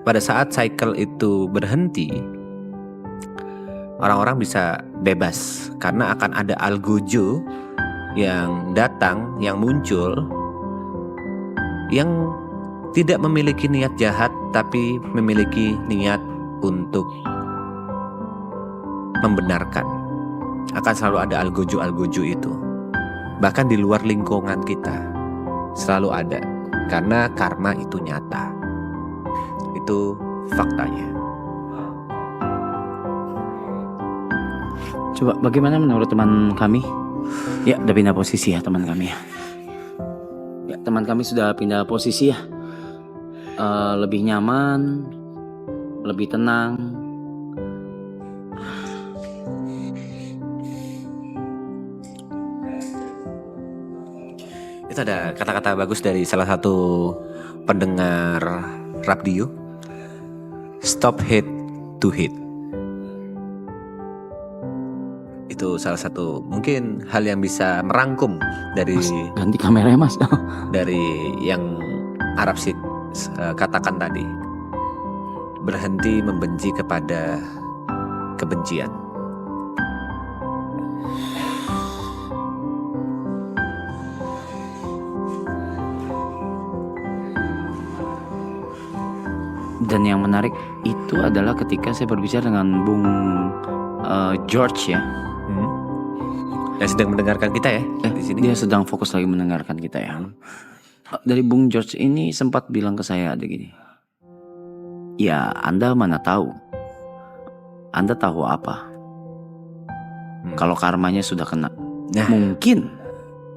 pada saat cycle itu berhenti, orang-orang bisa bebas, karena akan ada algojo yang datang, yang muncul, yang tidak memiliki niat jahat tapi memiliki niat untuk membenarkan. Akan selalu ada algojo-algojo itu, bahkan di luar lingkungan kita selalu ada, karena karma itu nyata. Itu faktanya. Coba bagaimana menurut teman kami? Ya, udah pindah posisi ya teman kami ya. Ya, teman kami sudah pindah posisi ya. Lebih nyaman, lebih tenang. Itu ada kata-kata bagus dari salah satu pendengar radio. Stop hate to hate. Itu salah satu mungkin hal yang bisa merangkum dari Mas, ganti kameranya mas. dari yang Arab sih katakan tadi. Berhenti membenci kepada kebencian. Dan yang menarik itu adalah ketika saya berbicara dengan Bung George ya. Yang sedang mendengarkan kita ya di sini. Dia sedang fokus lagi mendengarkan kita ya. Dari Bung George ini sempat bilang ke saya ada gini. Ya, Anda mana tahu? Anda tahu apa? Kalau karmanya sudah kena. Nah. Mungkin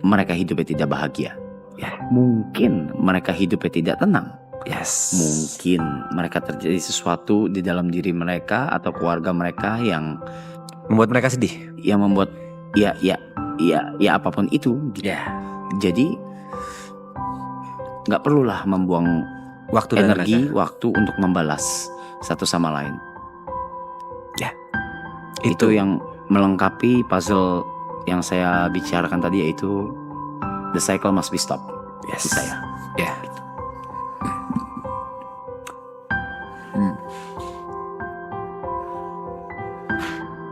mereka hidupnya tidak bahagia. Ya. Mungkin mereka hidupnya tidak tenang. Yes. Mungkin mereka terjadi sesuatu di dalam diri mereka atau keluarga mereka yang Membuat mereka sedih. membuat ya apapun itu gitu. Ya. Jadi nggak perlulah membuang Waktu dan energi, tenaga. waktu untuk membalas satu sama lain. Ya. Itu yang melengkapi puzzle yang saya bicarakan tadi, yaitu the cycle must be stopped. Yes. Di saya. Ya.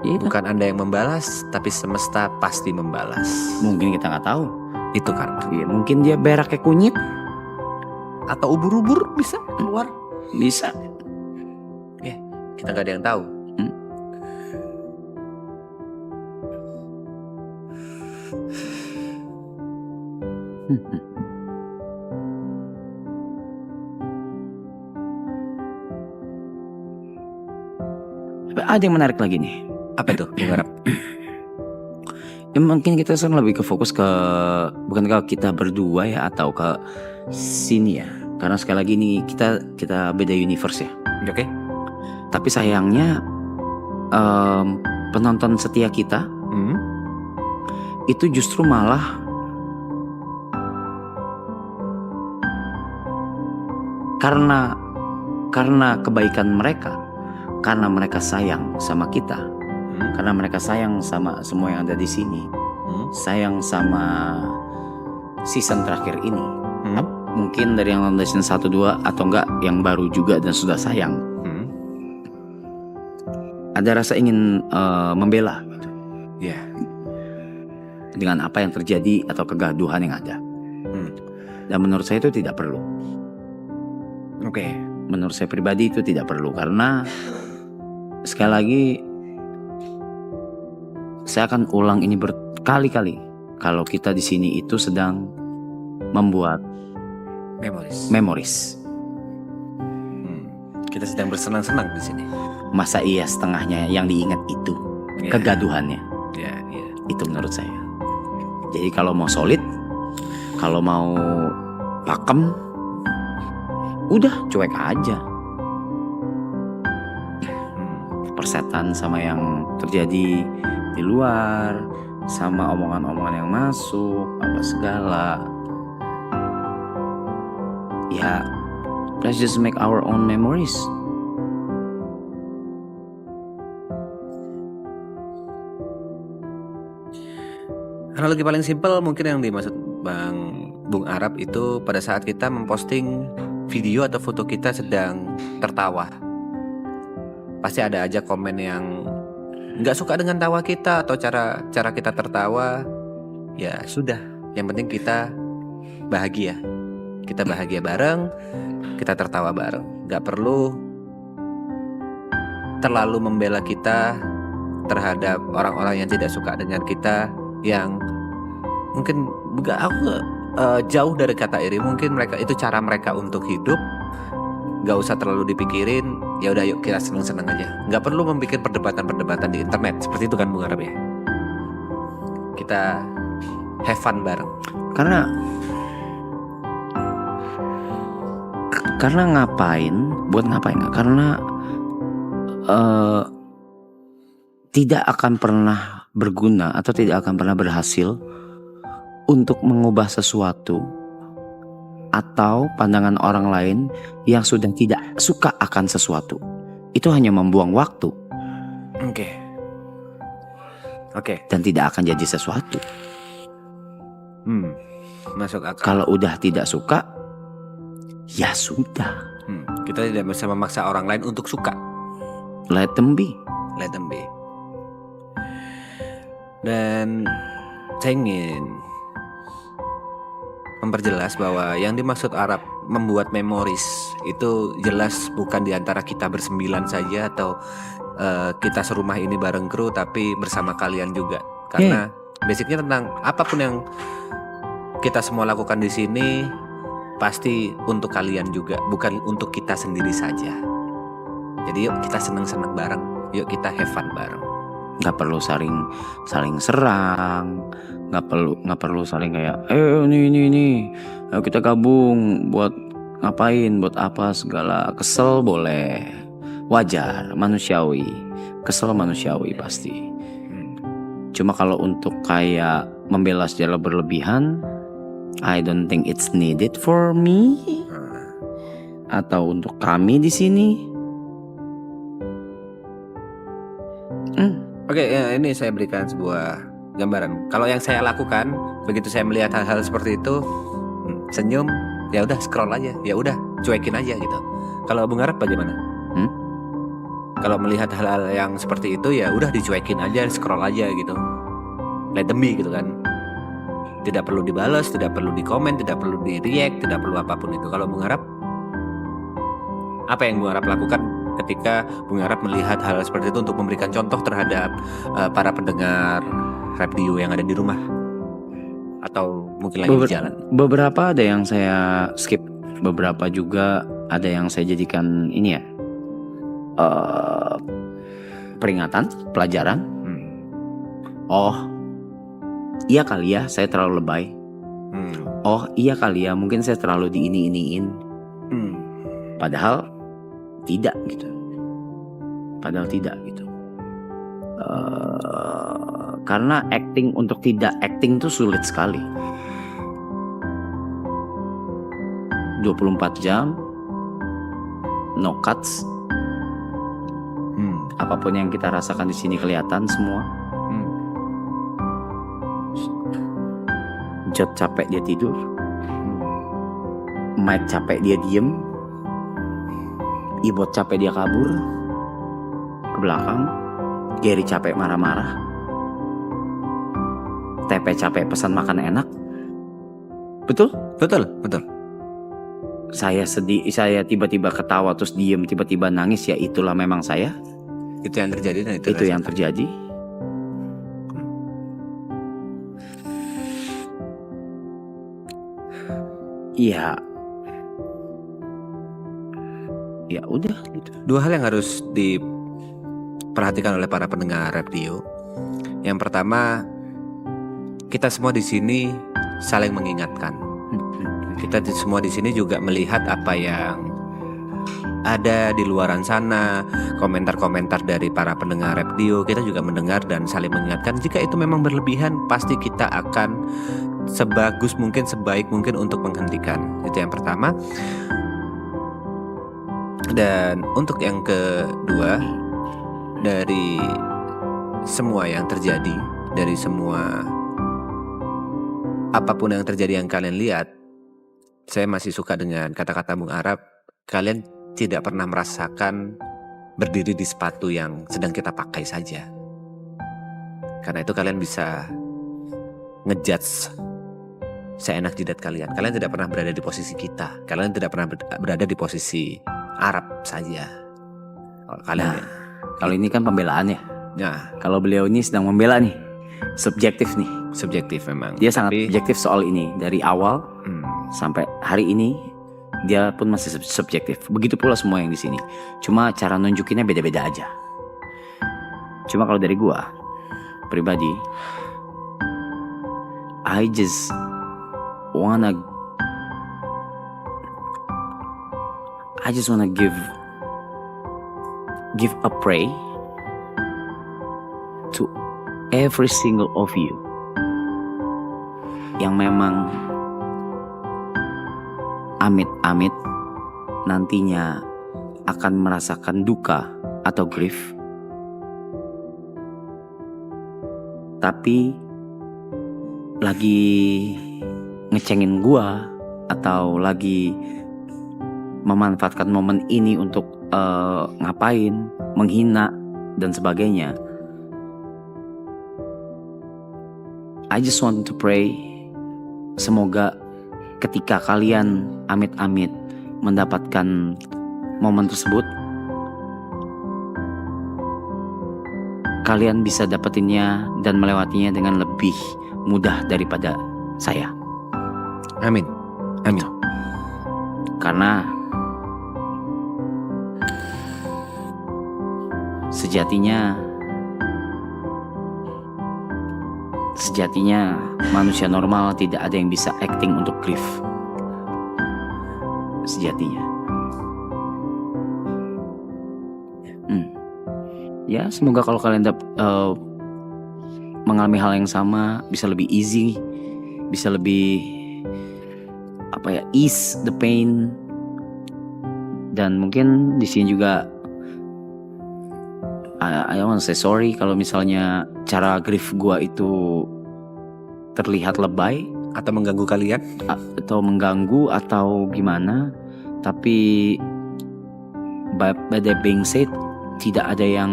Ya, itu. Bukan Anda yang membalas, tapi semesta pasti membalas. Mungkin kita nggak tahu. Itu karma. Ya, mungkin dia berak kayak kunyit, Atau ubur-ubur bisa keluar. bisa. Ya, kita nggak ada yang tahu. ada yang menarik lagi nih. Apa itu Bung Arap? Ya mungkin kita sekarang lebih ke fokus ke bukan ke kita berdua ya atau ke sini ya. Karena sekali lagi ini kita beda universe ya. Oke. Tapi sayangnya penonton setia kita itu justru malah karena kebaikan mereka, karena mereka sayang sama kita, karena mereka sayang sama semua yang ada di sini, sayang sama season terakhir ini. Mungkin dari yang nonton season 1, 2 atau enggak yang baru juga dan sudah sayang. Ada rasa ingin membela gitu. Ya. Dengan apa yang terjadi atau kegaduhan yang ada. Dan menurut saya itu tidak perlu. Oke. Menurut saya pribadi itu tidak perlu karena sekali lagi saya akan ulang ini berkali-kali. Kalau kita di sini itu sedang membuat memories. Kita sedang bersenang-senang di sini. Masa iya setengahnya yang diingat itu kegaduhannya. Ya. Itu menurut saya. Jadi kalau mau solid, kalau mau pakem, udah cuek aja. Persetan sama yang terjadi di luar, sama omongan-omongan yang masuk, apa segala. Ya, let's just make our own memories. Analogi paling simpel mungkin yang dimaksud Bung Arap itu pada saat kita memposting video atau foto kita sedang tertawa, pasti ada aja komen yang nggak suka dengan tawa kita atau cara kita tertawa. Ya sudah, yang penting kita bahagia bareng, kita tertawa bareng. Nggak perlu terlalu membela kita terhadap orang-orang yang tidak suka dengan kita, yang mungkin jauh dari kata iri. Mungkin mereka itu cara mereka untuk hidup, nggak usah terlalu dipikirin. Ya udah, yuk kita seneng-seneng aja, nggak perlu membuat perdebatan di internet seperti itu kan Bung Arap ya. Kita have fun bareng. Karena ngapain? Karena tidak akan pernah berguna atau tidak akan pernah berhasil untuk mengubah sesuatu atau pandangan orang lain yang sudah tidak suka akan sesuatu. Itu hanya membuang waktu. Oke. Dan tidak akan jadi sesuatu. Masuk akal. Kalau udah tidak suka, ya sudah. Kita tidak bisa memaksa orang lain untuk suka. Let them be. Dan saya ingin memperjelas bahwa yang dimaksud Arab membuat memories itu jelas bukan di antara kita bersembilan saja atau kita serumah ini bareng kru, tapi bersama kalian juga. Karena basicnya tentang apapun yang kita semua lakukan di sini pasti untuk kalian juga, bukan untuk kita sendiri saja. Jadi yuk kita seneng-seneng bareng, yuk kita have fun bareng. Gak perlu saling serang, nggak perlu saling kayak ini ayo kita gabung buat ngapain, buat apa segala. Kesel boleh, wajar, manusiawi. Kesel manusiawi pasti. Cuma kalau untuk kayak membela secara berlebihan, I don't think it's needed for me atau untuk kami di sini. Oke, ya, ini saya berikan sebuah gambaran. Kalau yang saya lakukan, begitu saya melihat hal-hal seperti itu, senyum, ya udah scroll aja, ya udah cuekin aja gitu. Kalau Bung Arap bagaimana? Kalau melihat hal-hal yang seperti itu, ya udah dicuekin aja, scroll aja gitu. Let them be gitu kan. Tidak perlu dibalas, tidak perlu dikomen, tidak perlu di-react, tidak perlu apapun itu. Kalau Bung Arap, apa yang Bung Arap lakukan ketika Bung Arap melihat hal seperti itu untuk memberikan contoh terhadap para pendengar radio yang ada di rumah atau mungkin lagi di jalan? Beberapa ada yang saya skip, beberapa juga ada yang saya jadikan ini ya, peringatan, pelajaran. Hmm. Oh, iya kali ya saya terlalu lebay. Oh iya kali ya mungkin saya terlalu diini-iniin. Padahal tidak gitu. Karena acting untuk tidak acting tuh sulit sekali. 24 jam no cuts. Apapun yang kita rasakan di sini kelihatan semua. Jod capek dia tidur, Mike capek dia diem, Ibot capek dia kabur ke belakang, Gary capek marah-marah, Tepe capek pesan makan enak. Betul? Betul. Saya sedih, saya tiba-tiba ketawa terus diem, tiba-tiba nangis, ya itulah memang saya. Itu yang terjadi dan Itu yang terjadi. Iya. Ya udah gitu. Dua hal yang harus diperhatikan oleh para pendengar radio. Yang pertama, kita semua di sini saling mengingatkan. Kita semua di sini juga melihat apa yang ada di luaran sana, komentar-komentar dari para pendengar radio. Kita juga mendengar dan saling mengingatkan. Jika itu memang berlebihan, pasti kita akan sebagus mungkin, sebaik mungkin untuk menghentikan. Itu yang pertama. Dan untuk yang kedua, dari semua yang terjadi, dari semua apapun yang terjadi yang kalian lihat, saya masih suka dengan kata-kata Bung Arab. Kalian tidak pernah merasakan berdiri di sepatu yang sedang kita pakai saja. Karena itu kalian bisa ngejudge seenak jidat kalian. Kalian tidak pernah berada di posisi kita. Kalian tidak pernah berada di posisi Arab saja. Kalian Kalau ini kan pembelaan ya. Nah, Kalau beliau ini sedang membela nih, subjektif nih. subjektif memang. Dia sangat subjektif soal ini dari awal sampai hari ini. Dia pun masih subjektif. Begitu pula semua yang di sini. Cuma cara nunjukinnya beda-beda aja. Cuma kalau dari gua pribadi, I just wanna give a pray to every single of you yang memang amit-amit nantinya akan merasakan duka atau grief, tapi lagi ngecengin gua atau lagi memanfaatkan momen ini untuk ngapain, menghina dan sebagainya. I just want to pray, semoga ketika kalian amit-amit mendapatkan momen tersebut, kalian bisa dapetinnya dan melewatinya dengan lebih mudah daripada saya. Amin. Amin. Karena sejatinya manusia normal tidak ada yang bisa acting untuk grief. Sejatinya. Ya, semoga kalau kalian mengalami hal yang sama bisa lebih easy, bisa lebih ease the pain. Dan mungkin di sini juga I want to say sorry kalau misalnya cara grief gua itu terlihat lebay Atau mengganggu kalian? Atau mengganggu atau gimana. Tapi by that being said, tidak ada yang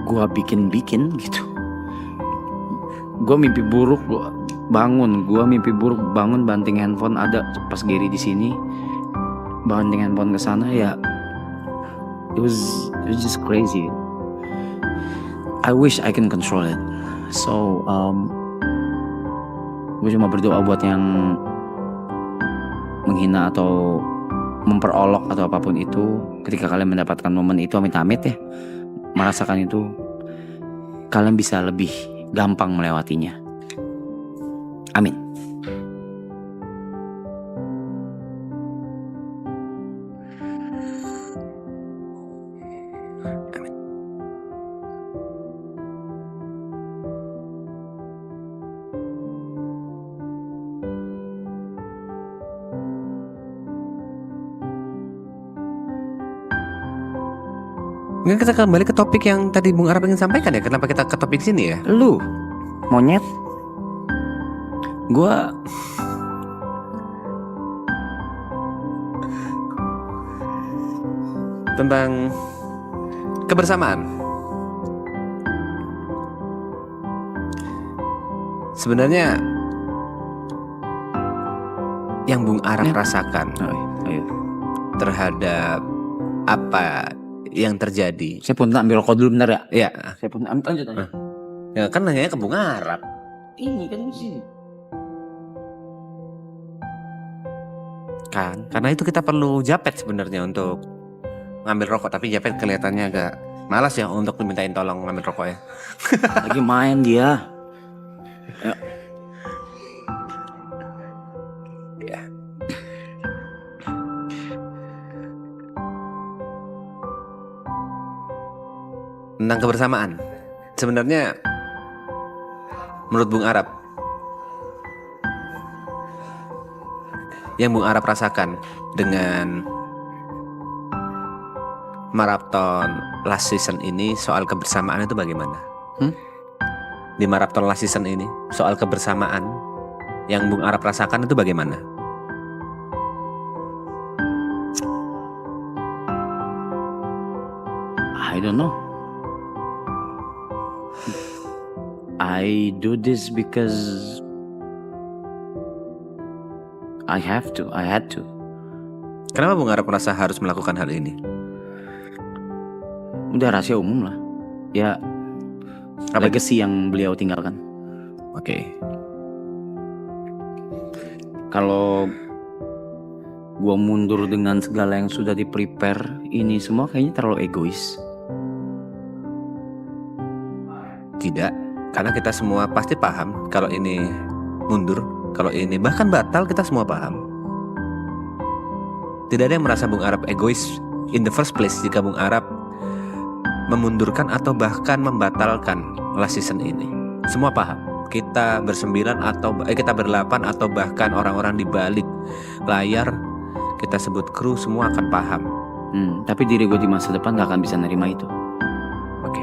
gua bikin-bikin gitu. Gua mimpi buruk bangun banting handphone ada pas Gary di sini, banting handphone ke sana, ya it was just crazy. I wish I can control it. So gue cuma berdoa buat yang menghina atau memperolok atau apapun itu, ketika kalian mendapatkan momen itu, amit-amit ya, merasakan itu, kalian bisa lebih gampang melewatinya. Amin. Mungkin kita kembali ke topik yang tadi Bung Arab ingin sampaikan ya. Kenapa kita ke topik sini ya? Lu monyet, gua Tentang kebersamaan. Sebenarnya yang Bung Arab rasakan ayo. terhadap apa yang terjadi. Saya pun ambil rokok dulu bentar ya. Ya, Saya pun lanjut aja. ya kan nanya ke Bung Arab. Ini kan di sini. Kan, karena itu kita perlu Japet sebenarnya untuk ngambil rokok, tapi Japet kelihatannya agak malas ya untuk dimintain tolong ngambil rokok ya. Lagi main dia. Ya. Tentang kebersamaan. Sebenarnya menurut Bung Arab, yang Bung Arab rasakan dengan maraton last season ini soal kebersamaan itu bagaimana? Di maraton last season ini soal kebersamaan yang Bung Arab rasakan itu bagaimana? I don't know. I do this because I had to. Kenapa Bung Arab merasa harus melakukan hal ini? Udah rahasia umum lah. Ya, Apa itu? legacy yang beliau tinggalkan. Oke. Kalau gua mundur dengan segala yang sudah di-prepare, ini semua kayaknya terlalu egois. Tidak, karena kita semua pasti paham kalau ini mundur, kalau ini bahkan batal, kita semua paham. Tidak ada yang merasa Bung Arab egois in the first place jika Bung Arab memundurkan atau bahkan membatalkan last season ini. Semua paham. Kita bersembilan atau kita berdelapan atau bahkan orang-orang di balik layar, kita sebut kru, semua akan paham. Tapi diri gue di masa depan gak akan bisa nerima itu. Oke.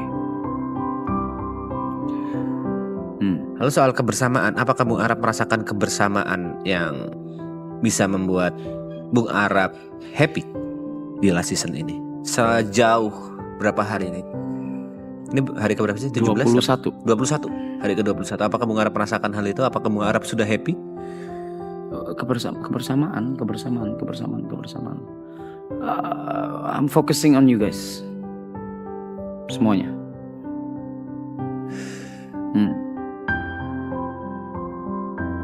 Lalu soal kebersamaan, apakah Bung Arab merasakan kebersamaan yang bisa membuat Bung Arab happy di last season ini? Sejauh berapa hari ini? Ini hari keberapa sih? 17? 21. 21. Hari ke-21. Apakah Bung Arab merasakan hal itu? Apakah Bung Arab sudah happy? Kebersamaan. I'm focusing on you guys. Semuanya.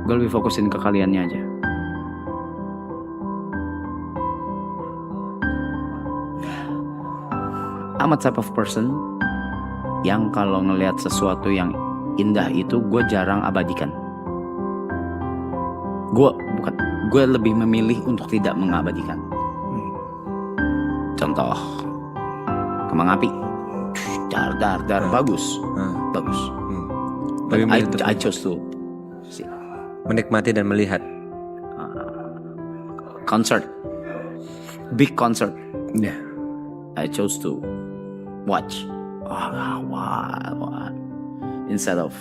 Gue lebih fokusin ke kaliannya aja. I'm a type of person yang kalau ngelihat sesuatu yang indah itu gue jarang abadikan. Gue lebih memilih untuk tidak mengabadikan. Contoh, kembang api, dar, bagus. But I chose to see. Menikmati dan melihat Concert, big concert. ya. I chose to watch. Instead of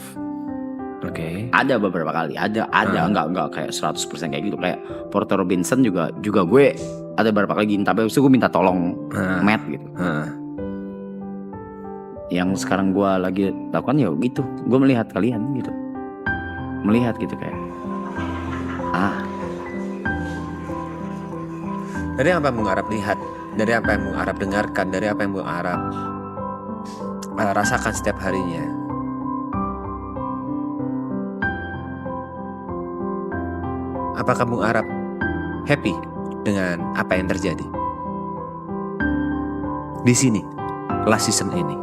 Oke. ada beberapa kali, ada enggak kayak 100% kayak gitu. Kayak Porter Robinson juga gue ada beberapa kali gini, tapi habis itu gue minta tolong Matt gitu. Yang sekarang gue lagi lakukan ya gitu, gue melihat kalian gitu, melihat gitu kayak Dari apa yang Bung Arab lihat, dari apa yang Bung Arab dengarkan, dari apa yang Bung Arab rasakan setiap harinya, apakah Bung Arab happy dengan apa yang terjadi di sini last season ini.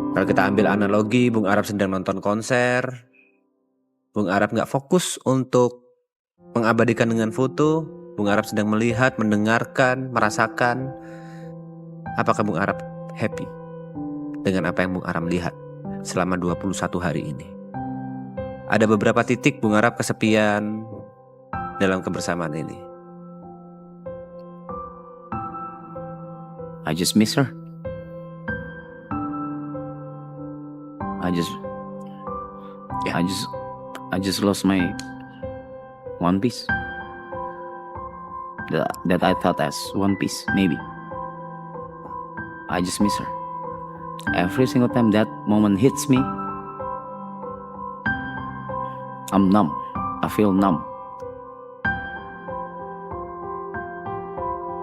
Kalau kita ambil analogi, Bung Arab sedang nonton konser, Bung Arab gak fokus untuk mengabadikan dengan foto, Bung Arab sedang melihat, mendengarkan, merasakan. Apakah Bung Arab happy dengan apa yang Bung Arab lihat selama 21 hari ini? Ada beberapa titik Bung Arab kesepian dalam kebersamaan ini. I just miss her. I just lost my one piece. That I thought as one piece, maybe. I just miss her. Every single time that moment hits me, I'm numb. I feel numb.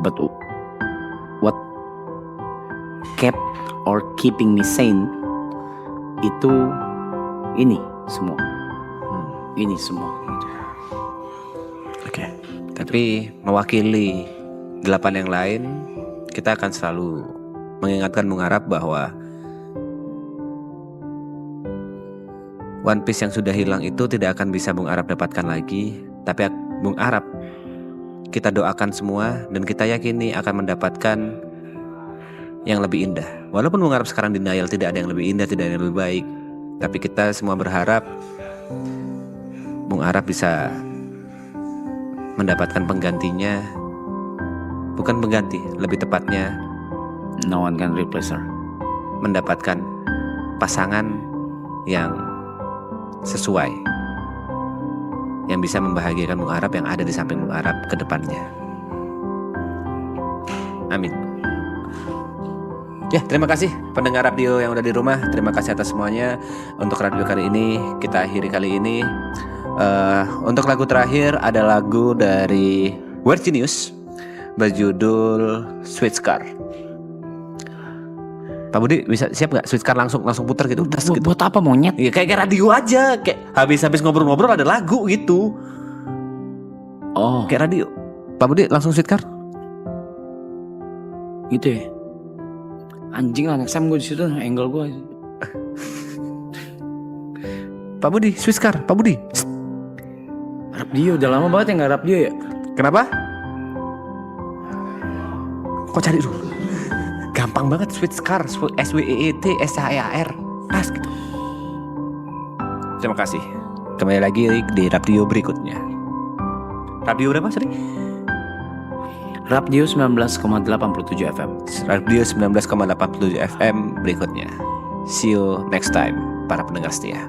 But what kept or keeping me sane itu ini semua. Ini semua. Oke. Tapi mewakili 8 yang lain, kita akan selalu mengingatkan Bung Arab bahwa One Piece yang sudah hilang itu tidak akan bisa Bung Arab dapatkan lagi. Tapi Bung Arab, kita doakan semua dan kita yakini akan mendapatkan yang lebih indah. Walaupun Bung Arab sekarang denial, tidak ada yang lebih indah, tidak ada yang lebih baik. Tapi kita semua berharap Bung Arab bisa mendapatkan penggantinya. Bukan pengganti, lebih tepatnya No one can replace her. mendapatkan pasangan yang sesuai, yang bisa membahagiakan Bung Arab, yang ada di samping Bung Arab ke depannya. Amin. Ya, terima kasih pendengar radio yang udah di rumah. Terima kasih atas semuanya. Untuk radio kali ini kita akhiri kali ini. Untuk lagu terakhir ada lagu dari Weird Genius berjudul Sweet Scar. Pak Budi bisa siap nggak Sweet Scar langsung puter gitu? Das gitu. Buat apa monyet? Iya, kayak radio aja, kayak habis ngobrol-ngobrol ada lagu gitu. Oh, Kayak radio. Pak Budi langsung Sweet Scar. gitu ya. Anjing lah, next time gue di situ angle gue. Pak Budi, Sweet Scar, Pak Budi. Rap dia udah lama banget ya nggak rap dia ya. Kenapa? Kok cari dulu? Gampang banget Sweet Scar, SWEET SCHAR. Pas gitu. Terima kasih. Kembali lagi di radio berikutnya. Radio berapa sorry? Radio 19,87 FM. Radio 19,87 FM berikutnya. See you next time para pendengar setia.